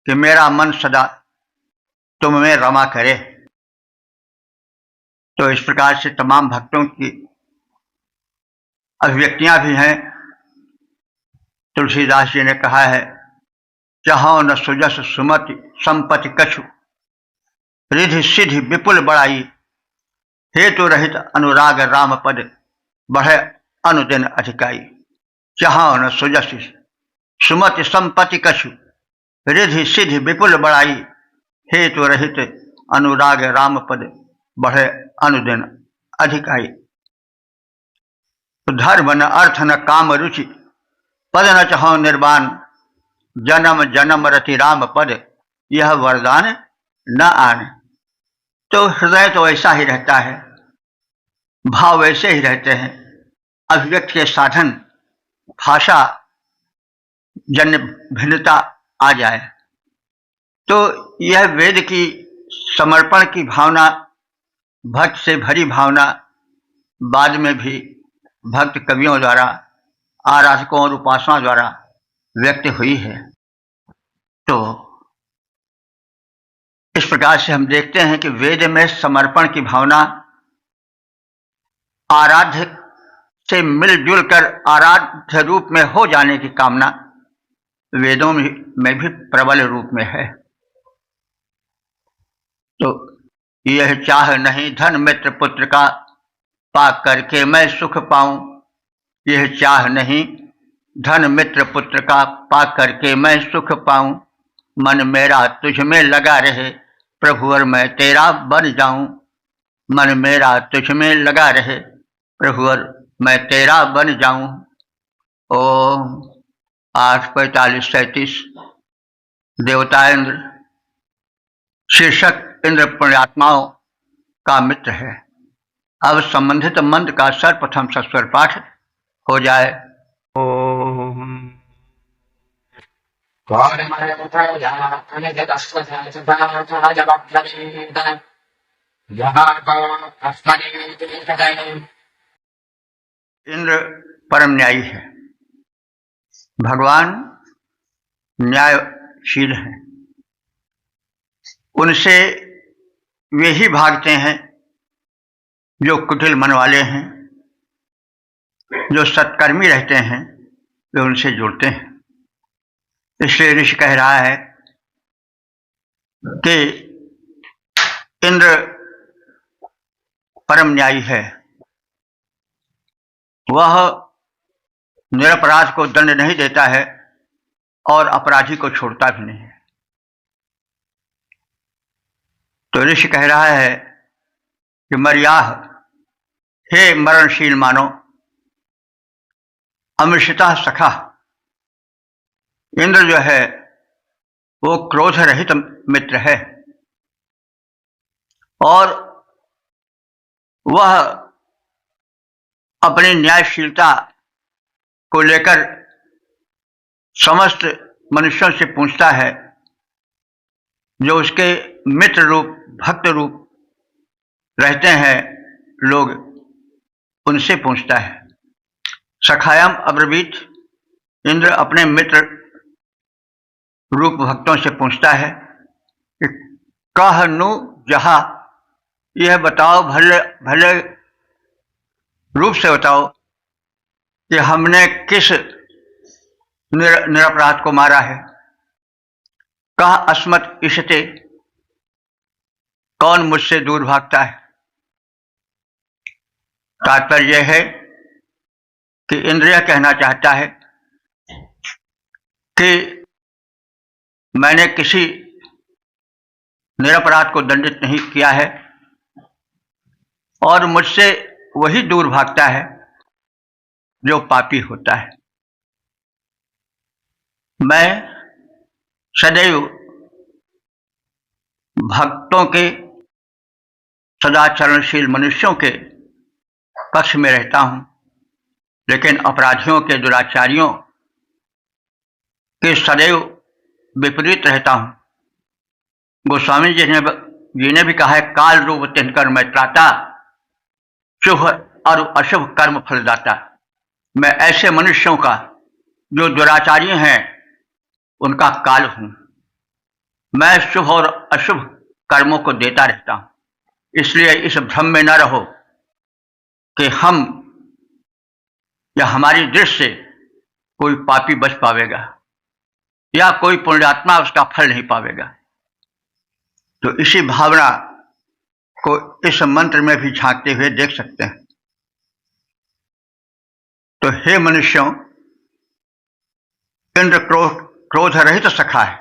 कि मेरा मन सदा तुम में रमा करे। तो इस प्रकार से तमाम भक्तों की अभिव्यक्तियां भी हैं। तुलसीदास जी ने कहा है, जहां न सुजस सुमति संपत्ति कछु, रिधि सिद्धि विपुल बड़ाई, हेतु रहित अनुराग राम पद, बढ़े अनुदिन अधिकाई। जहां न सुजस सुमति संपत्ति कछु, रिधि सिद्धि विपुल बड़ाई, हेतु रहित अनुराग राम पद, बढ़े अनुदिन अधिकाई। धर्म न अर्थ न काम रुचि, पद न चहो निर्वाण, जन्म जन्म रति राम पद, यह वरदान न आन। तो हृदय तो ऐसा ही रहता है, भाव वैसे ही रहते हैं, अभिव्यक्ति के साधन भाषा जन्य भिन्नता आ जाए। तो यह वेद की समर्पण की भावना, भक्त से भरी भावना बाद में भी भक्त कवियों द्वारा, आराधकों और उपासना द्वारा व्यक्त हुई है। तो इस प्रकार से हम देखते हैं कि वेद में समर्पण की भावना, आराध्य से मिलजुल कर आराध्य रूप में हो जाने की कामना वेदों में भी प्रबल रूप में है। तो यह चाह नहीं धन मित्र पुत्र का, पा करके मैं सुख पाऊं। यह चाह नहीं धन मित्र पुत्र का, पा करके मैं सुख पाऊं। मन मेरा तुझ में लगा रहे, प्रभुवर मैं तेरा बन जाऊं। मन मेरा तुझ में लगा रहे, प्रभुवर मैं तेरा बन जाऊं। ओम 8:45-37 देवता इंद्र शीर्षक इंद्र पुण्यात्माओं का मित्र है। अब संबंधित मंत्र का सर्वप्रथम सस्वर पाठ हो जाए। ओम जहाँ इंद्र परम न्यायी है। भगवान न्यायशील हैं। उनसे वे ही भागते हैं जो कुटिल मन वाले हैं, जो सत्कर्मी रहते हैं, वे उनसे जुड़ते हैं। इसलिए ऋषि कह रहा है कि इंद्र परम न्यायी है। वह निरपराध को दंड नहीं देता है और अपराधी को छोड़ता भी नहीं है। तो ऋषि कह रहा है कि मर्याह, हे मरणशील मानो, अमृषिता सखा। इंद्र जो है वो क्रोध रहित मित्र है और वह अपनी न्यायशीलता को लेकर समस्त मनुष्यों से पूछता है। जो उसके मित्र रूप, भक्त रूप रहते हैं लोग, उनसे पूछता है। सखायाम अब्रवीत, इंद्र अपने मित्र रूप भक्तों से पूछता है कि कह नु जहा, यह बताओ, भले भले रूप से बताओ कि हमने किस निरपराध को मारा है। कह अस्मत् इष्यते, कौन मुझसे दूर भागता है। तात्पर्य यह है कि इंद्र यह कहना चाहता है कि मैंने किसी निरपराध को दंडित नहीं किया है और मुझसे वही दूर भागता है जो पापी होता है। मैं सदैव भक्तों के, सदाचरणशील मनुष्यों के पक्ष में रहता हूं, लेकिन अपराधियों के, दुराचारियों के सदैव विपरीत रहता हूं। गोस्वामी जी ने भी कहा है, काल रूप तिनकर मैं त्राता, शुभ और अशुभ कर्म फलदाता। मैं ऐसे मनुष्यों का जो दुराचारी हैं उनका काल हूं। मैं शुभ और अशुभ कर्मों को देता रहता हूं। इसलिए इस भ्रम में न रहो कि हम या हमारी दृष्टि से कोई पापी बच पावेगा या कोई पुण्यात्मा उसका फल नहीं पावेगा। तो इसी भावना को इस मंत्र में भी झांकते हुए देख सकते हैं। तो हे मनुष्यों, इंद्र क्रोध रहित सखा है,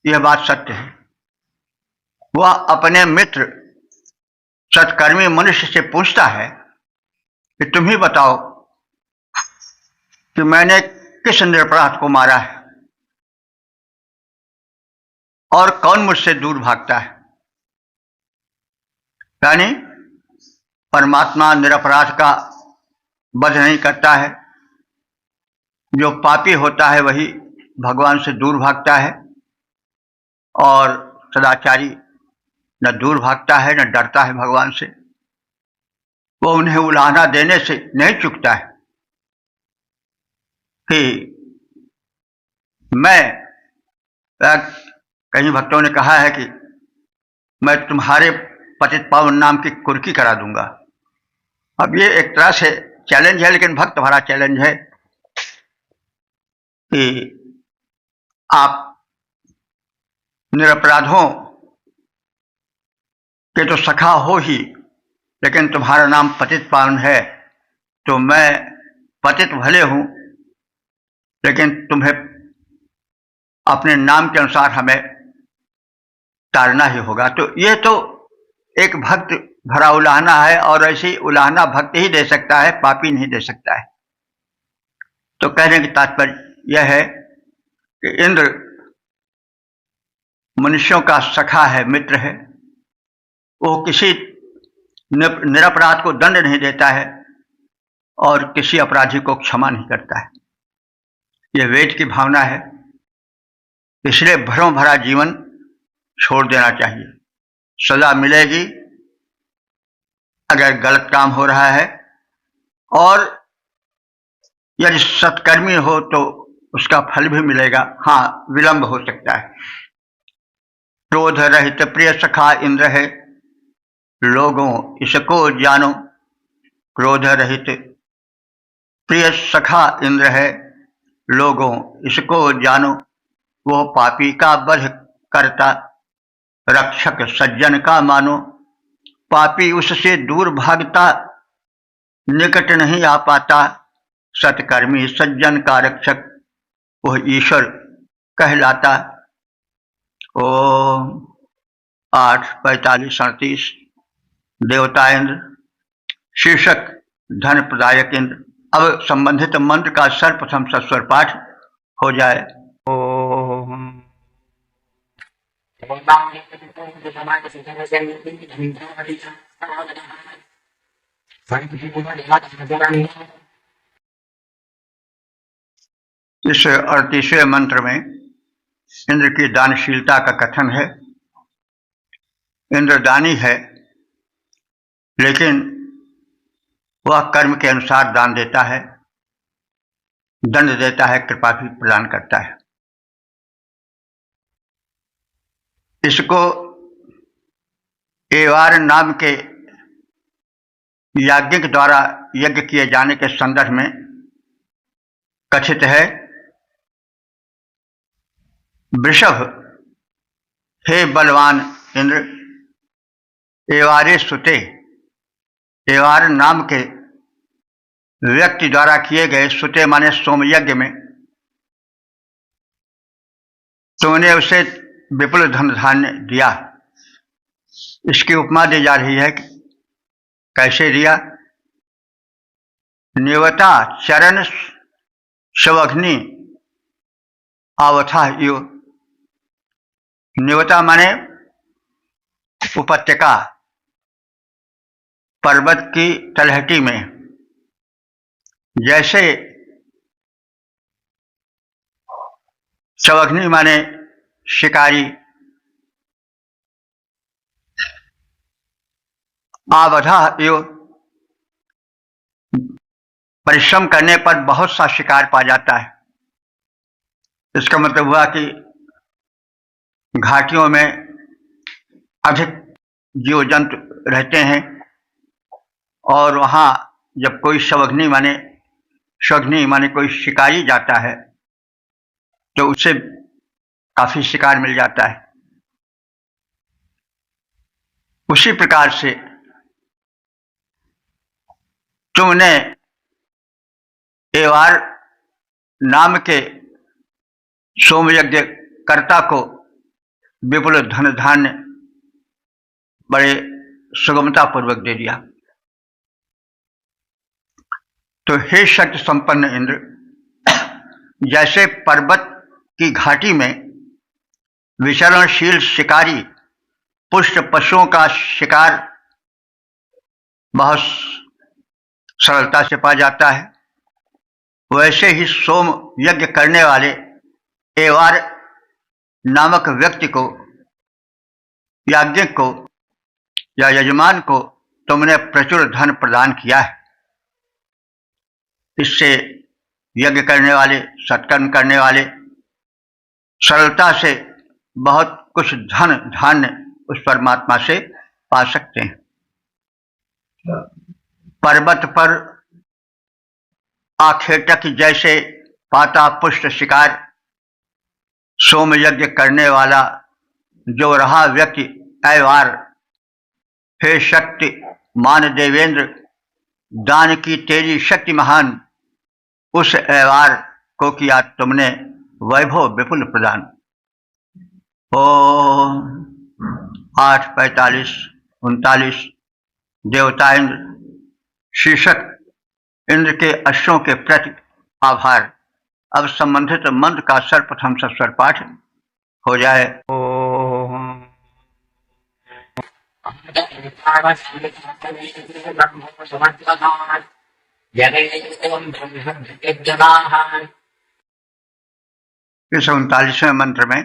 यह बात सत्य है। वह अपने मित्र सत्कर्मी मनुष्य से पूछता है कि तुम ही बताओ कि मैंने किस निरपराध को मारा है और कौन मुझसे दूर भागता है। यानी परमात्मा निरपराध का वध नहीं करता है। जो पापी होता है वही भगवान से दूर भागता है और सदाचारी न दूर भागता है न डरता है भगवान से। वो उन्हें उलाहना देने से नहीं चूकता है कि मैं, कई भक्तों ने कहा है कि मैं तुम्हारे पतित पावन नाम की कुर्की करा दूंगा। अब ये एक तरह से चैलेंज है, लेकिन भक्त भरा चैलेंज है कि आप निरपराधों के तो सखा हो ही, लेकिन तुम्हारा नाम पतित पावन है, तो मैं पतित भले हूं, लेकिन तुम्हें अपने नाम के अनुसार हमें तारना ही होगा। तो यह तो एक भक्त भरा उलाहना है और ऐसी उलाहना भक्त ही दे सकता है, पापी नहीं दे सकता है। तो कहने की तात्पर्य यह है कि इंद्र मनुष्यों का सखा है, मित्र है। वो किसी निरपराध को दंड नहीं देता है और किसी अपराधी को क्षमा नहीं करता है। यह वेद की भावना है। इसलिए भ्रम भरा जीवन छोड़ देना चाहिए। सजा मिलेगी अगर गलत काम हो रहा है, और यदि सत्कर्मी हो तो उसका फल भी मिलेगा, हाँ विलंब हो सकता है। क्रोध रहित प्रिय सखा इंद्र है, लोगों इसको जानो। क्रोध रहित प्रिय सखा इंद्र है, लोगों इसको जानो। वो पापी का वध करता, रक्षक सज्जन का मानो। पापी उससे दूर भागता, निकट नहीं आ पाता। सत्कर्मी सज्जन का रक्षक, वह ईश्वर कहलाता। ओम 8:45-38 देवता इंद्र, शीर्षक धन प्रदायक इंद्र। अब संबंधित मंत्र का सर्वप्रथम सस्वर पाठ हो जाए। ओम इस 38वें मंत्र में इंद्र की दानशीलता का कथन है। इंद्र दानी है, लेकिन वह कर्म के अनुसार दान देता है, दंड देता है, कृपा भी प्रदान करता है। इसको एवार नाम के याज्ञिक द्वारा यज्ञ किए जाने के संदर्भ में कथित है। वृषभ, हे बलवान इंद्र, एवारे सुते, एवार नाम के व्यक्ति द्वारा किए गए सुते माने सोमयज्ञ में तुमने उसे विपुल धन धान्य दिया। इसकी उपमा दी जा रही है कि कैसे दिया। निवता चरण शवघ्नि आवथा यो। निवता माने उपत्यका, पर्वत की तलहटी में जैसे शवघ्नि माने शिकारी, आवधा यो परिश्रम करने पर बहुत सा शिकार पा जाता है। इसका मतलब हुआ कि घाटियों में अधिक जीव जंतु रहते हैं और वहां जब कोई शवघ्नि माने कोई शिकारी जाता है तो उससे काफी शिकार मिल जाता है। उसी प्रकार से तुमने एवार नाम के सोमयज्ञ कर्ता को विपुल धन धान्य बड़े सुगमता पूर्वक दे दिया। तो हे शक्ति संपन्न इंद्र, जैसे पर्वत की घाटी में विचरणशील शिकारी पुष्ट पशुओं का शिकार बहुत सरलता से पा जाता है, वैसे ही सोम यज्ञ करने वाले एवार नामक व्यक्ति को, याज्ञिक को या यजमान को तुमने प्रचुर धन प्रदान किया है। इससे यज्ञ करने वाले, सत्कर्म करने वाले सरलता से बहुत कुछ धन धान्य उस परमात्मा से पा सकते हैं। पर्वत पर आखेटक जैसे पाता पुष्ट शिकार सोम यज्ञ करने वाला जो रहा व्यक्ति ऐवार, हे शक्ति मान देवेंद्र, दान की तेरी शक्ति महान, उस ऐवार को किया तुमने वैभव विपुल प्रदान। ओम 8:45-39 देवता इंद्र, शीर्षक इंद्र के अश्वों के प्रति आभार। अब संबंधित मंत्र का सर्वप्रथम सस्वर पाठ हो जाए। ओम इस 39वें मंत्र में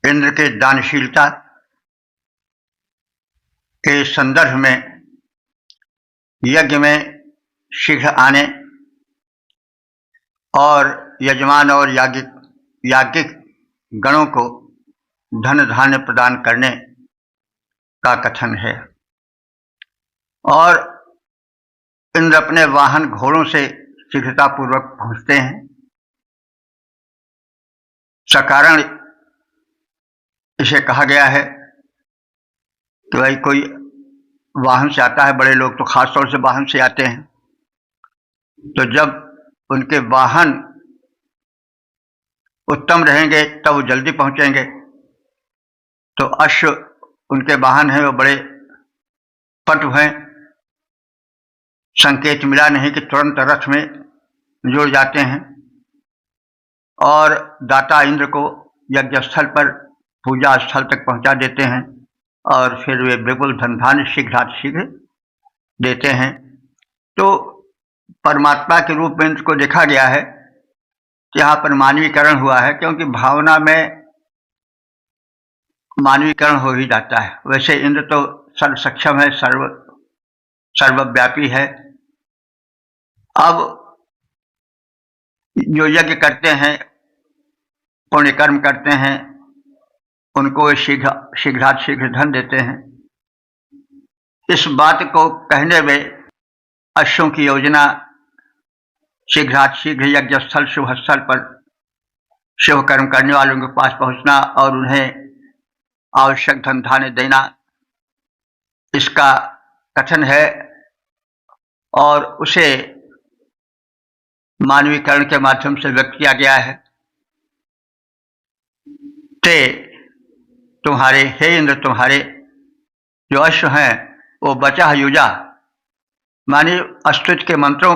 इंद्र के दानशीलता के संदर्भ में यज्ञ में शीघ्र आने और यजमान और याज्ञिक गणों को धन धान्य प्रदान करने का कथन है। और इंद्र अपने वाहन घोड़ों से शीघ्रतापूर्वक पहुंचते हैं। सकारण इसे कहा गया है कि भाई कोई वाहन से आता है, बड़े लोग तो खास तौर से वाहन से आते हैं, तो जब उनके वाहन उत्तम रहेंगे तब वो जल्दी पहुंचेंगे। तो अश्व उनके वाहन हैं, वो बड़े पटु हैं, संकेत मिला नहीं कि तुरंत रथ में जुड़ जाते हैं और दाता इंद्र को यज्ञ स्थल पर पूजा स्थल तक पहुंचा देते हैं और फिर वे बिल्कुल धन धान्य शीघ्र देते हैं। तो परमात्मा के रूप में इंद्र को देखा गया है, यहाँ पर मानवीकरण हुआ है, क्योंकि भावना में मानवीकरण हो ही जाता है। वैसे इंद्र तो सर्व सक्षम है, सर्वव्यापी है। अब जो यज्ञ करते हैं, पुण्य कर्म करते हैं, उनको शीघ्र धन देते हैं। इस बात को कहने में अश्वों की योजना शीघ्र यज्ञ स्थल शुभ स्थल पर शुभ कर्म करने वालों के पास पहुंचना और उन्हें आवश्यक धन धान्य देना, इसका कथन है और उसे मानवीकरण के माध्यम से व्यक्त किया गया है। ते तुम्हारे, हे इंद्र, तुम्हारे जो अश्व हैं वो बचा युजा, माने अस्तुत के मंत्रों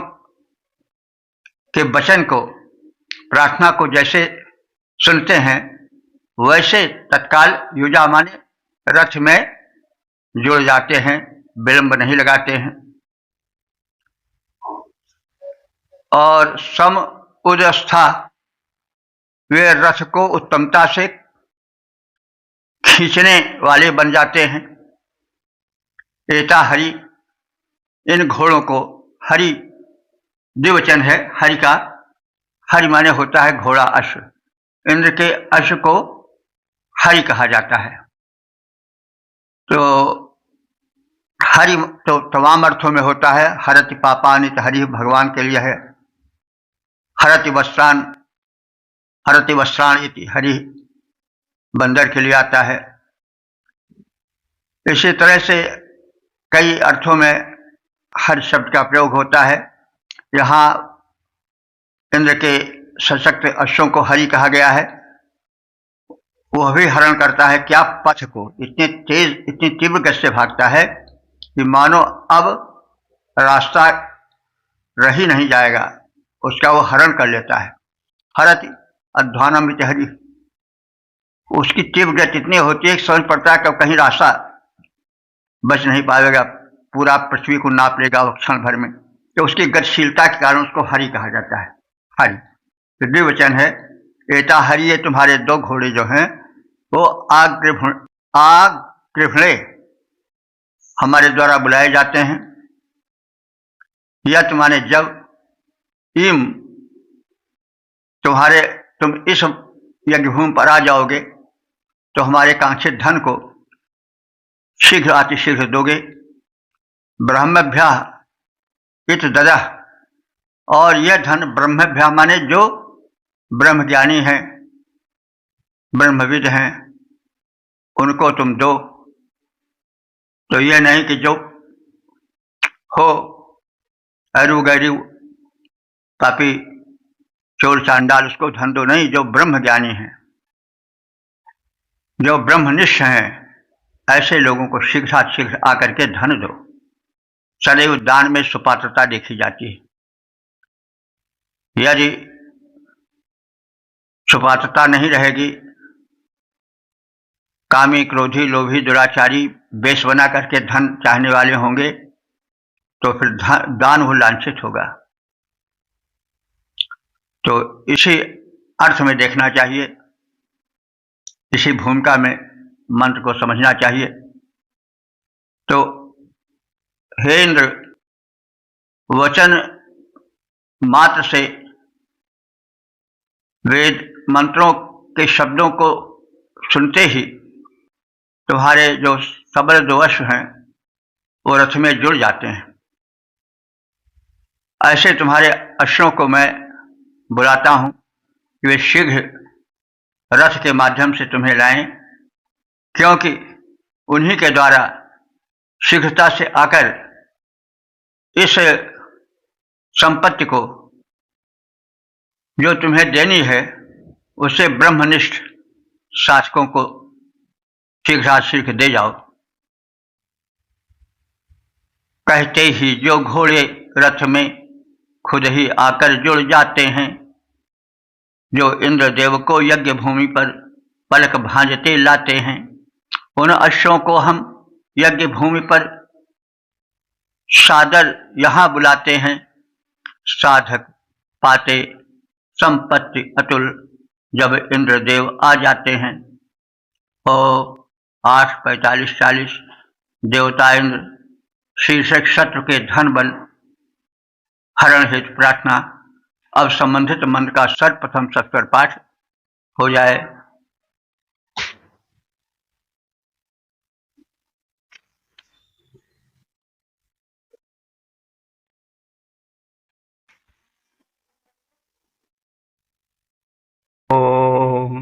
के वचन को, प्रार्थना को जैसे सुनते हैं वैसे तत्काल युजा माने रथ में जुड़ जाते हैं, विलंब नहीं लगाते हैं। और सम उदस्था, वे रथ को उत्तमता से खींचने वाले बन जाते हैं। एता हरि, इन घोड़ों को, हरि द्विवचन है हरि का, हरि माने होता है घोड़ा, अश्व। इंद्र के अश्व को हरि कहा जाता है। तो हरि तो तमाम अर्थों में होता है। हरति पापानि, तो हरि भगवान के लिए है। हरति वस्त्राणि इति हरि बंदर के लिए आता है। इसी तरह से कई अर्थों में हर शब्द का प्रयोग होता है। यहाँ इंद्र के सशक्त अश्वों को हरि कहा गया है। वह भी हरण करता है क्या पथ को, इतने तेज, इतनी तीव्र गति से भागता है कि मानो अब रास्ता रह ही नहीं जाएगा, उसका वो हरण कर लेता है। हरति अध्वानम इति हरि, उसकी तीव्र गति इतनी होती है कि समझ पड़ता है कि कहीं रास्ता बच नहीं पाएगा, पूरा पृथ्वी को नाप लेगा वो क्षण भर में। तो उसकी गतिशीलता के कारण उसको हरि कहा जाता है। हरि तो द्विवचन है। एता हरि, ये तुम्हारे दो घोड़े जो हैं वो आग गृभणे हमारे द्वारा बुलाए जाते हैं। यत माने जब, इम तुम इस यज्ञभूमि पर आ जाओगे तो हमारे कांक्षित धन को शीघ्र अतिशीघ्र दोगे। ब्रह्मभ्या इत ददः, और यह धन ब्रह्मभ्या माने जो ब्रह्मज्ञानी हैं, ब्रह्मविद हैं, उनको तुम दो। तो यह नहीं कि जो हो अरु गैरु पापी चोर चांडाल उसको धन दो, नहीं, जो ब्रह्मज्ञानी हैं, जो ब्रह्मनिष्ठ हैं, ऐसे लोगों को शीघ्र आकर के धन दो। सदैव दान में सुपात्रता देखी जाती है। यदि सुपात्रता नहीं रहेगी, कामी, क्रोधी, लोभी, दुराचारी वेश बना करके धन चाहने वाले होंगे तो फिर दान वो लांछित होगा। तो इसी अर्थ में देखना चाहिए, इसी भूमिका में मंत्र को समझना चाहिए। तो हे इंद्र, वचन मात्र से वेद मंत्रों के शब्दों को सुनते ही तुम्हारे जो सबल दो अश्व हैं वो रथ में जुड़ जाते हैं। ऐसे तुम्हारे अश्वों को मैं बुलाता हूं कि वे शीघ्र रथ के माध्यम से तुम्हें लाएं, क्योंकि उन्हीं के द्वारा शीघ्रता से आकर इस संपत्ति को जो तुम्हें देनी है उसे ब्रह्मनिष्ठ शासकों को शीघ्राशीघ्र दे जाओ। कहते ही जो घोड़े रथ में खुद ही आकर जुड़ जाते हैं, जो इंद्रदेव को यज्ञ भूमि पर पलक भांजते लाते हैं, उन अश्वों को हम यज्ञ भूमि पर सादर यहां बुलाते हैं। साधक पाते संपत्ति अतुल जब इंद्रदेव आ जाते हैं। और 8:45-40 देवता इंद्र शीर्षक शत्रु के धन बल हरण हेतु प्रार्थना। अब संबंधित मंत्र का सर्वप्रथम सत्वर पाठ हो जाए। ओम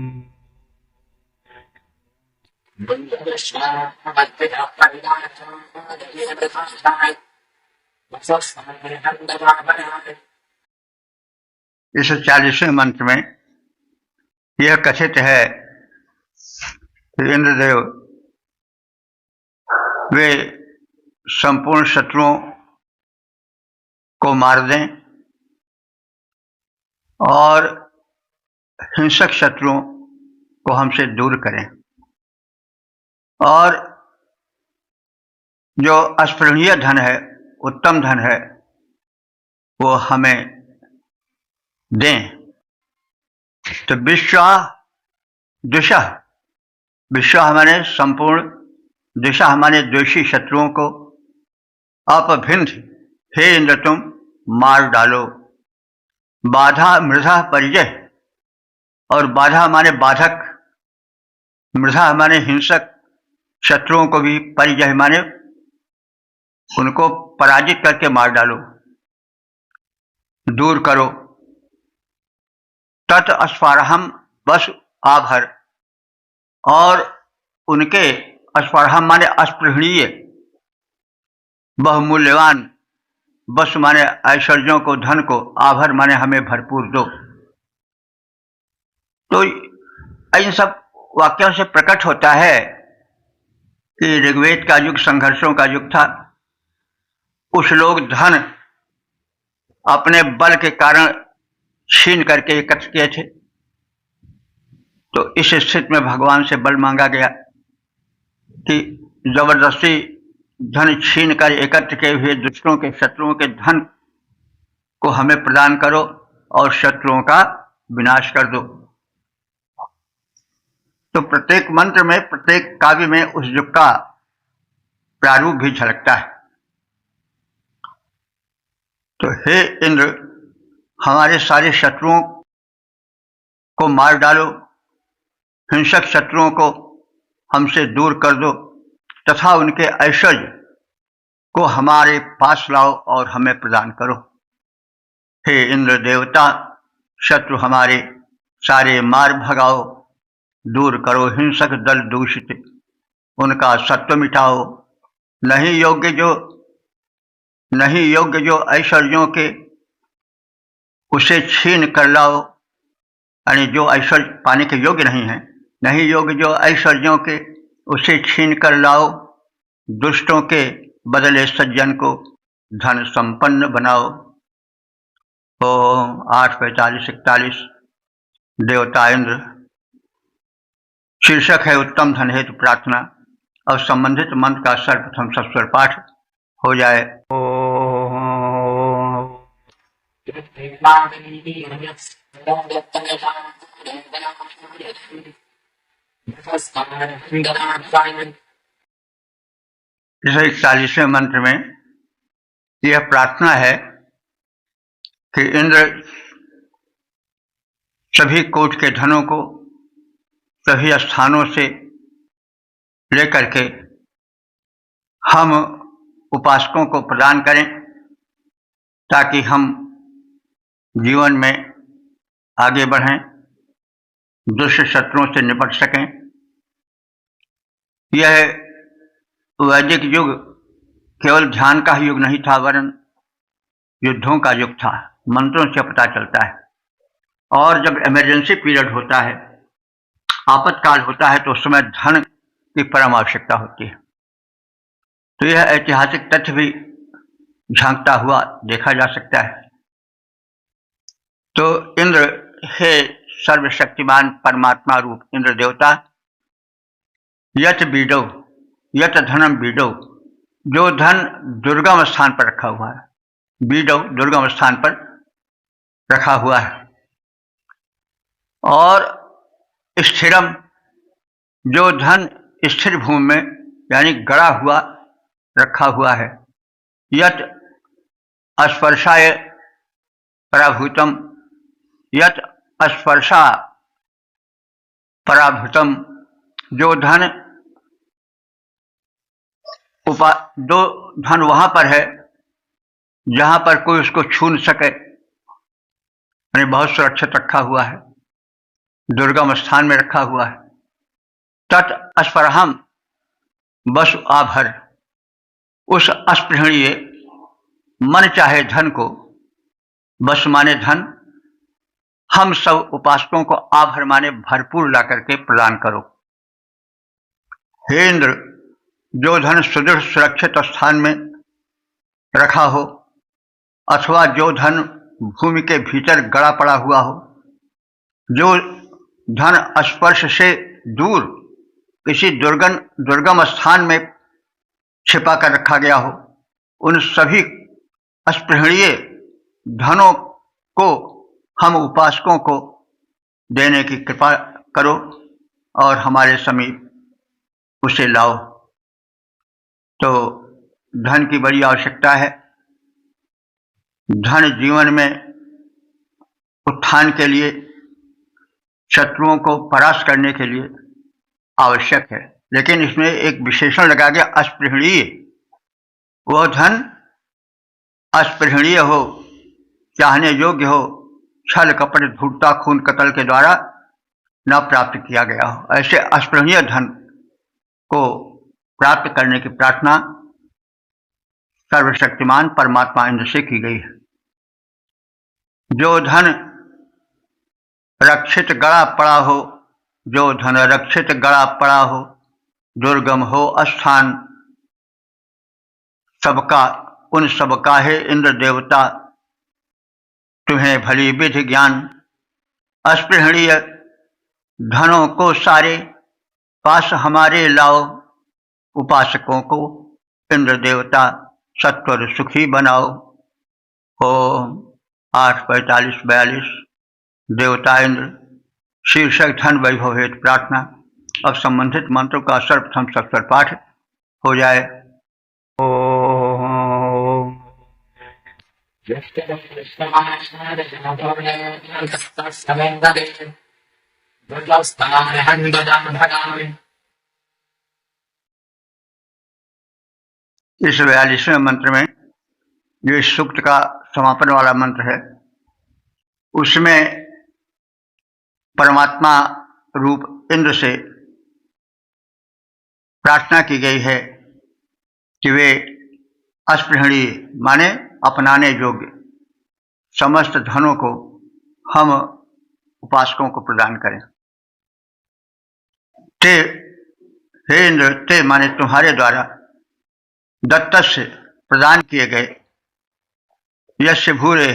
इस 40वें मंत्र में यह कथित है कि इंद्रदेव वे संपूर्ण शत्रुओं को मार दें और हिंसक शत्रुओं को हमसे दूर करें, और जो अस्पृहणीय धन है, उत्तम धन है, वो हमें दें। तो विश्व हमारे संपूर्ण दिशा हमारे द्वेषी शत्रुओं को अपभिन्ध हे इंद्र तुम मार डालो। बाधा मृधा परिजय, और बाधा हमारे बाधक, मृधा हमारे हिंसक शत्रुओं को भी, परिजय माने उनको पराजित करके मार डालो, दूर करो। तत् अस्फारहम बस आभर, और उनके अस्फारहम माने अस्पृहणीय बहुमूल्यवान बस माने ऐश्वर्यों को, धन को, आभर माने हमें भरपूर दो। तो इन सब वाक्यों से प्रकट होता है कि ऋग्वेद का युग संघर्षों का युग था। कुछ लोग धन अपने बल के कारण छीन करके एकत्र किए थे, तो इस स्थिति में भगवान से बल मांगा गया कि जबरदस्ती धन छीन कर एकत्र किए हुए दुष्टों के, शत्रुओं के धन को हमें प्रदान करो और शत्रुओं का विनाश कर दो। तो प्रत्येक मंत्र में, प्रत्येक काव्य में उस युग का प्रारूप भी झलकता है। तो हे इंद्र, हमारे सारे शत्रुओं को मार डालो, हिंसक शत्रुओं को हमसे दूर कर दो, तथा उनके ऐश्वर्य को हमारे पास लाओ और हमें प्रदान करो। हे इंद्र देवता, शत्रु हमारे सारे मार भगाओ, दूर करो हिंसक दल दूषित, उनका सत्व मिटाओ। नहीं योग्य जो ऐश्वर्यों के, उसे छीन कर लाओ, यानी जो ऐश्वर्य पाने के योग्य नहीं है, नहीं योग्य जो ऐश्वर्यों के, उसे छीन कर लाओ। दुष्टों के बदले सज्जन को धन संपन्न बनाओ। ओम 8:45-41 देवता इंद्र शीर्षक है उत्तम धन हेतु प्रार्थना। और संबंधित मंत्र का सर्वप्रथम सस्वर पाठ हो जाए। इस 41वें मंत्र में यह प्रार्थना है कि इंद्र सभी कोट के धनों को सभी स्थानों से लेकर के हम उपासकों को प्रदान करें, ताकि हम जीवन में आगे बढ़ें, दुष्ट शत्रुओं से निपट सकें। यह वैदिक युग केवल ध्यान का युग नहीं था, वरन युद्धों का युग था। मंत्रों से पता चलता है। और जब इमरजेंसी पीरियड होता है, आपातकाल होता है, तो उस समय धन की परम आवश्यकता होती है। तो यह ऐतिहासिक तथ्य भी झांकता हुआ देखा जा सकता है। तो इंद्र, हे सर्वशक्तिमान परमात्मा रूप इंद्र देवता, यत बीडो यत धनम बीडो, जो धन दुर्गम स्थान पर रखा हुआ है, बीडो दुर्गम स्थान पर रखा हुआ है, और स्थिरम, जो धन स्थिर भूमि में यानी गड़ा हुआ रखा हुआ है, यत स्पर्शाय पराभूतम, यत स्पर्शा पराभूतम, जो धन दो धन वहां पर है जहां पर कोई उसको छू न सके, यानी बहुत सुरक्षित रखा हुआ है, दुर्गम स्थान में रखा हुआ है। तत् स्पृहम वसु आभर, उस अस्पृहणीय मन चाहे धन को, वसु माने धन, हम सब उपासकों को आभर माने भरपूर ला करके प्रदान करो। हे इंद्र, जो धन सुदृढ़ सुरक्षित स्थान में रखा हो, अथवा जो धन भूमि के भीतर गड़ा पड़ा हुआ हो, जो धन स्पर्श से दूर किसी दुर्गम स्थान में छिपा कर रखा गया हो, उन सभी अस्पृहणीय धनों को हम उपासकों को देने की कृपा करो और हमारे समीप उसे लाओ। तो धन की बड़ी आवश्यकता है। धन जीवन में उत्थान के लिए, शत्रुओं को परास्त करने के लिए आवश्यक है, लेकिन इसमें एक विशेषण लगा गया, अस्पृहणीय। वह धन अस्पृहणीय हो, चाहने योग्य हो, छल कपट धूर्तता खून कतल के द्वारा न प्राप्त किया गया हो। ऐसे अस्पृहणीय धन को प्राप्त करने की प्रार्थना सर्वशक्तिमान परमात्मा इंद्र से की गई है। जो धन रक्षित गड़ा पड़ा हो, जो धन रक्षित गड़ा पड़ा हो, दुर्गम हो स्थान सबका, उन सबका है इंद्र देवता, तुम्हें भली विधि ज्ञान। अस्पृहणीय धनों को सारे पास हमारे लाओ, उपासकों को इंद्र देवता सत्वर सुखी बनाओ। ओम 8:45-42 देवता इंद्र शीर्षक धन वैभव हेतु प्रार्थना। अब संबंधित मंत्रों का सर्वप्रथम सत्वर पाठ हो जाए। ओम इस 42वें मंत्र में, जो इस सूक्त का समापन वाला मंत्र है, उसमें परमात्मा रूप इंद्र से प्रार्थना की गई है कि वे अस्पृहणीय माने अपनाने योग्य समस्त धनों को हम उपासकों को प्रदान करें। ते, हे इंद्र, ते माने तुम्हारे द्वारा दत्त से प्रदान किए गए यश भूरे,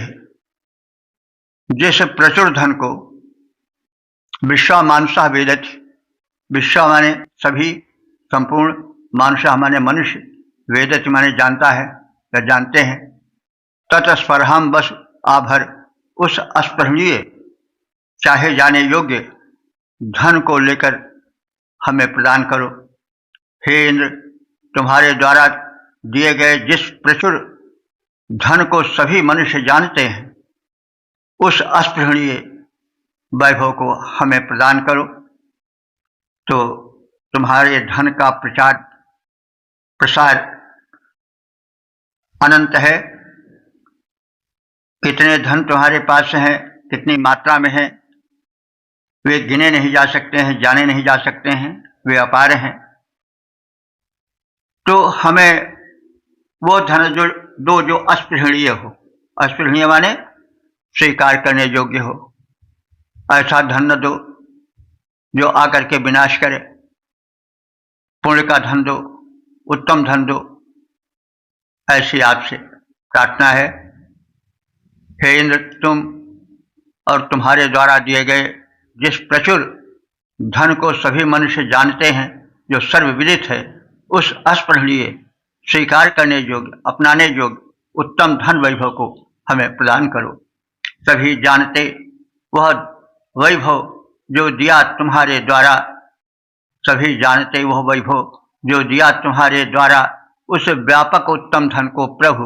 जिस प्रचुर धन को विश्व मानुषा वेदत, विश्व माने सभी, संपूर्ण, मानुषा माने मनुष्य, वेदत माने जानता है या जानते हैं, तत्स्पृहम बस आभर, उस अस्पृहणीय चाहे जाने योग्य धन को लेकर हमें प्रदान करो। हे इंद्र, तुम्हारे द्वारा दिए गए जिस प्रचुर धन को सभी मनुष्य जानते हैं, उस अस्पृहणीय वैभव को हमें प्रदान करो। तो तुम्हारे धन का प्रचार प्रसार अनंत है। कितने धन तुम्हारे पास हैं, कितनी मात्रा में है, वे गिने नहीं जा सकते हैं, जाने नहीं जा सकते हैं, वे अपार हैं। तो हमें वो धन जो अस्पृहणीय हो, अस्पृहणीय माने स्वीकार करने योग्य हो, ऐसा धन न दो जो आकर के विनाश करे। पुण्य का धन दो, उत्तम धन दो, ऐसी आपसे प्रार्थना है। हे इंद्र, तुम और तुम्हारे द्वारा दिए गए जिस प्रचुर धन को सभी मनुष्य जानते हैं, जो सर्वविदित है, उस अस्पृहणीय स्वीकार करने योग्य, अपनाने योग्य उत्तम धन वैभव को हमें प्रदान करो। सभी जानते वह वैभव जो दिया तुम्हारे द्वारा, सभी जानते वह वैभव जो दिया तुम्हारे द्वारा, उस व्यापक उत्तम धन को प्रभु,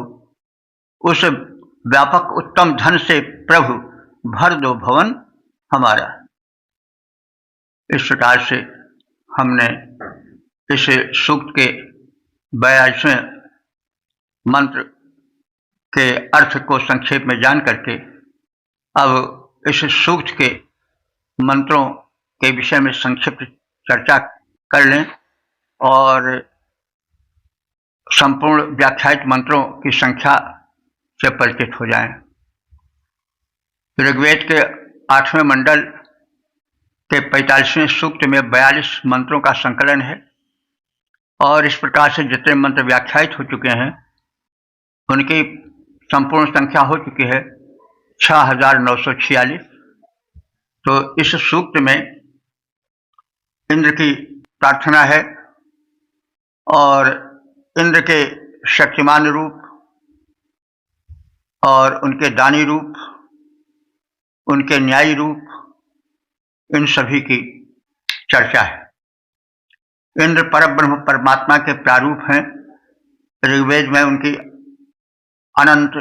उस व्यापक उत्तम धन से प्रभु भर दो भवन हमारा। इस प्रकार से हमने इस सूक्त के 42वें मंत्र के अर्थ को संक्षेप में जान करके अब इस सूक्त के मंत्रों के विषय में संक्षिप्त चर्चा कर लें और संपूर्ण व्याख्यात मंत्रों की संख्या से परिचित हो जाएं। ऋग्वेद के 8वें मंडल के 45वें सूक्त में 42 मंत्रों का संकलन है और इस प्रकार से जितने मंत्र व्याख्यात हो चुके हैं उनकी संपूर्ण संख्या हो चुकी है 6946। तो इस सूक्त में इंद्र की प्रार्थना है और इंद्र के शक्तिमान रूप और उनके दानी रूप, उनके न्यायी रूप, इन सभी की चर्चा है। इंद्र परब्रह्म परमात्मा के प्रारूप हैं। ऋग्वेद में उनकी अनंत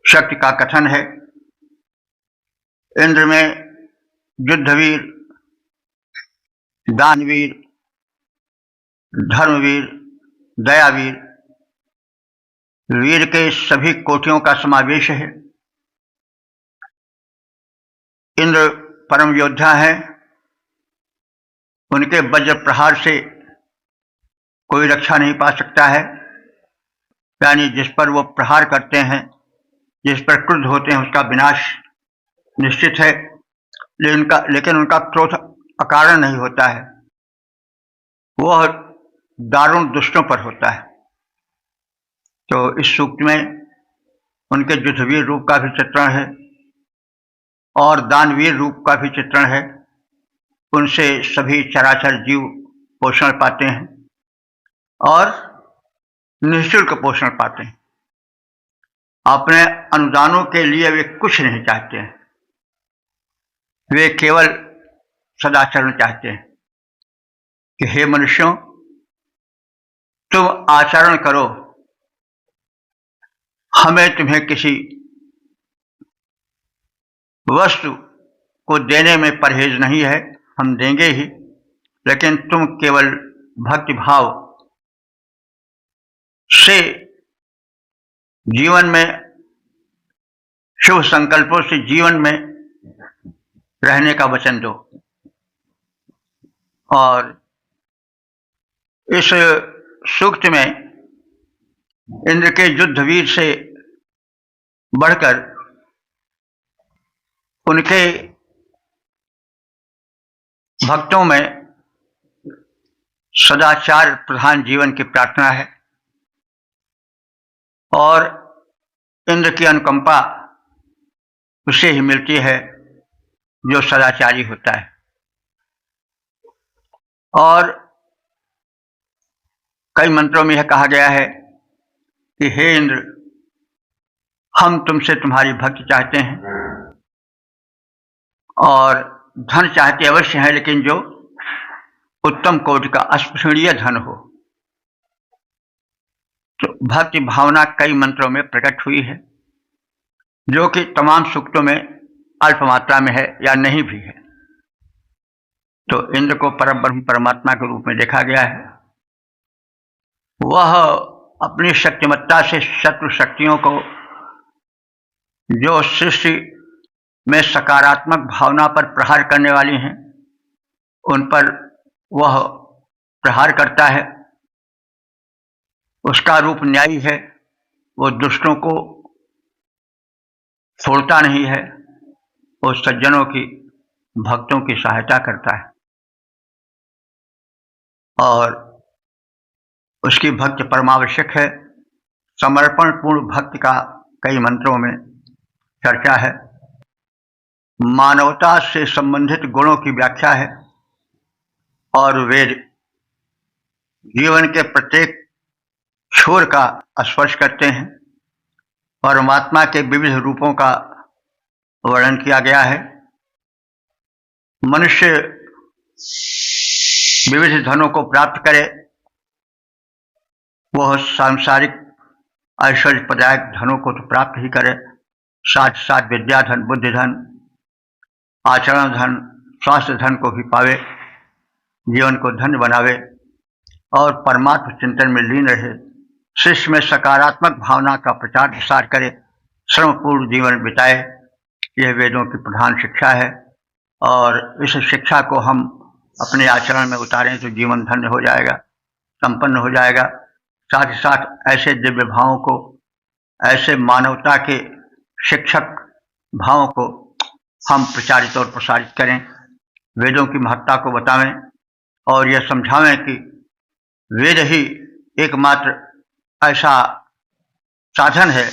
शक्ति का कथन है। इंद्र में युद्धवीर, दानवीर, धर्मवीर, दयावीर, वीर के सभी कोटियों का समावेश है। इंद्र परम योद्धा है। उनके वज्र प्रहार से कोई रक्षा नहीं पा सकता है, यानी जिस पर वो प्रहार करते हैं, जिस पर क्रुद्ध होते हैं, उसका विनाश निश्चित है। लेकिन उनका क्रोध अकारण नहीं होता है, वह दारुण दुष्टों पर होता है। तो इस सूक्त में उनके युद्धवीर रूप का भी चित्रण है और दानवीर रूप का भी चित्रण है। उनसे सभी चराचर जीव पोषण पाते हैं और निःशुल्क पोषण पाते हैं। अपने अनुदानों के लिए वे कुछ नहीं चाहते हैं, वे केवल सदाचरण चाहते हैं कि हे मनुष्यों, तुम आचरण करो, हमें तुम्हें किसी वस्तु को देने में परहेज नहीं है, हम देंगे ही, लेकिन तुम केवल भक्ति भाव से जीवन में, शुभ संकल्पों से जीवन में रहने का वचन दो। और इस सूक्त में इंद्र के युद्धवीर से बढ़कर उनके भक्तों में सदाचार प्रधान जीवन की प्रार्थना है और इंद्र की अनुकंपा उसे ही मिलती है जो सदाचारी होता है। और कई मंत्रों में यह कहा गया है कि हे इंद्र, हम तुमसे तुम्हारी भक्ति चाहते हैं और धन चाहते अवश्य है, लेकिन जो उत्तम कोटि का अस्पृहणीय धन हो। तो भक्ति भावना कई मंत्रों में प्रकट हुई है, जो कि तमाम सूक्तों में अल्प मात्रा में है या नहीं भी है। तो इंद्र को परब्रह्म परमात्मा के रूप में देखा गया है। वह अपनी शक्तिमत्ता से शत्रु शक्तियों को, जो सृष्टि में सकारात्मक भावना पर प्रहार करने वाली हैं, उन पर वह प्रहार करता है। उसका रूप न्यायी है। वो दुष्टों को छोड़ता नहीं है। वो सज्जनों की, भक्तों की सहायता करता है और उसकी भक्ति परमावश्यक है। समर्पण पूर्ण भक्ति का कई मंत्रों में चर्चा है। मानवता से संबंधित गुणों की व्याख्या है और वेद जीवन के प्रत्येक छोर का स्पर्श करते हैं। परमात्मा के विविध रूपों का वर्णन किया गया है। मनुष्य विविध धनों को प्राप्त करे, वह सांसारिक ऐश्वर्यप्रदायक धनों को तो प्राप्त ही करे, साथ साथ विद्या धन, बुद्धि धन, आचरण धन, स्वास्थ्य धन को भी पावे, जीवन को धन्य बनावे और परमात्मा चिंतन में लीन रहे, शिष्य में सकारात्मक भावना का प्रचार प्रसार करे, श्रमपूर्ण जीवन बिताए। यह वेदों की प्रधान शिक्षा है और इस शिक्षा को हम अपने आचरण में उतारें तो जीवन धन्य हो जाएगा, संपन्न हो जाएगा। साथ ही साथ ऐसे दिव्य भावों को, ऐसे मानवता के शिक्षक भावों को हम प्रचारित और प्रसारित करें, वेदों की महत्ता को बतावें और यह समझावें कि वेद ही एकमात्र ऐसा साधन है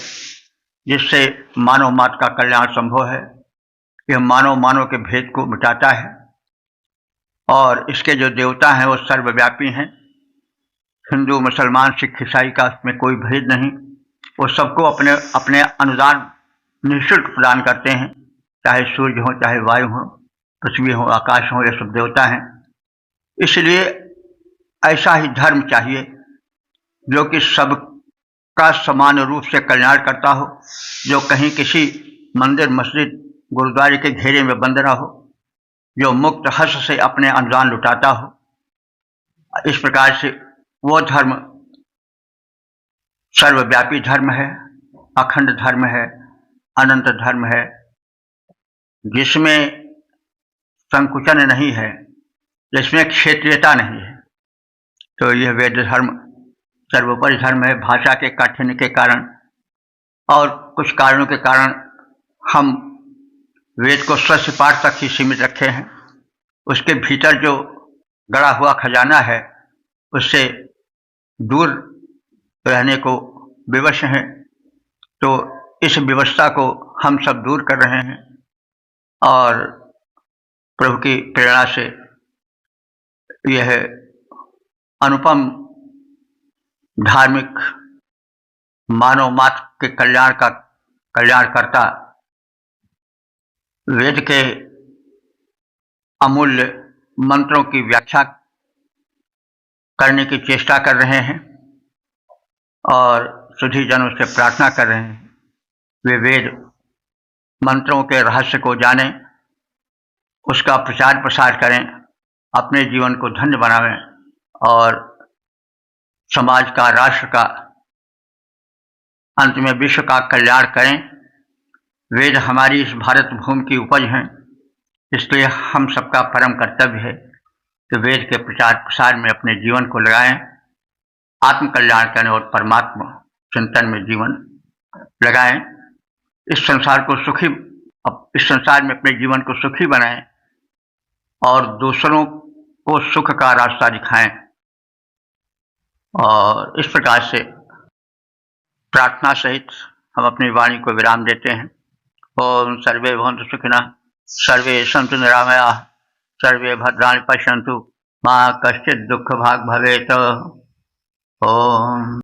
जिससे मानव मात्र का कल्याण संभव है। यह मानव के भेद को मिटाता है और इसके जो देवता हैं वो सर्वव्यापी हैं। हिंदू, मुसलमान, सिख, ईसाई का इसमें कोई भेद नहीं। वो सबको अपने अपने अनुदान निःशुल्क प्रदान करते हैं, चाहे सूर्य हो, चाहे वायु हो, पृथ्वी हो, आकाश हो, ये सब देवता हैं। इसलिए ऐसा ही धर्म चाहिए जो कि सबका समान रूप से कल्याण करता हो, जो कहीं किसी मंदिर, मस्जिद, गुरुद्वारे के घेरे में बंद ना हो, जो मुक्त हर्ष से अपने अनुदान लुटाता हो। इस प्रकार से वो धर्म सर्वव्यापी धर्म है, अखंड धर्म है, अनंत धर्म है, जिसमें संकुचन नहीं है, जिसमें क्षेत्रीयता नहीं है। तो यह वेद धर्म सर्वोपरि धर्म है। भाषा के काठिन्य के कारण और कुछ कारणों के कारण हम वेद को स्वस्य पाठ तक ही सीमित रखे हैं। उसके भीतर जो गड़ा हुआ खजाना है उससे दूर रहने को विवश हैं। तो इस व्यवस्था को हम सब दूर कर रहे हैं और प्रभु की प्रेरणा से यह अनुपम धार्मिक मानव मात्र के कल्याणकर्ता वेद के अमूल्य मंत्रों की व्याख्या करने की चेष्टा कर रहे हैं और सुधी जनों से प्रार्थना कर रहे हैं वे वेद मंत्रों के रहस्य को जानें, उसका प्रचार प्रसार करें, अपने जीवन को धन्य बनावें और समाज का, राष्ट्र का, अंत में विश्व का कल्याण करें। वेद हमारी इस भारत भूमि की उपज हैं, इसलिए हम सबका परम कर्तव्य है कि वेद के प्रचार प्रसार में अपने जीवन को लगाएं, आत्म कल्याण करें और परमात्मा चिंतन में जीवन लगाएं। इस संसार में अपने जीवन को सुखी बनाएं और दूसरों को सुख का रास्ता दिखाएं। और इस प्रकार से प्रार्थना सहित हम अपनी वाणी को विराम देते हैं। ओम सर्वे भवन्तु सुखिनः, सर्वे सन्तु निरामयाः, सर्वे भद्राणि पश्यन्तु, मा कश्चित् दुःख भाग् भवेत्। ओम।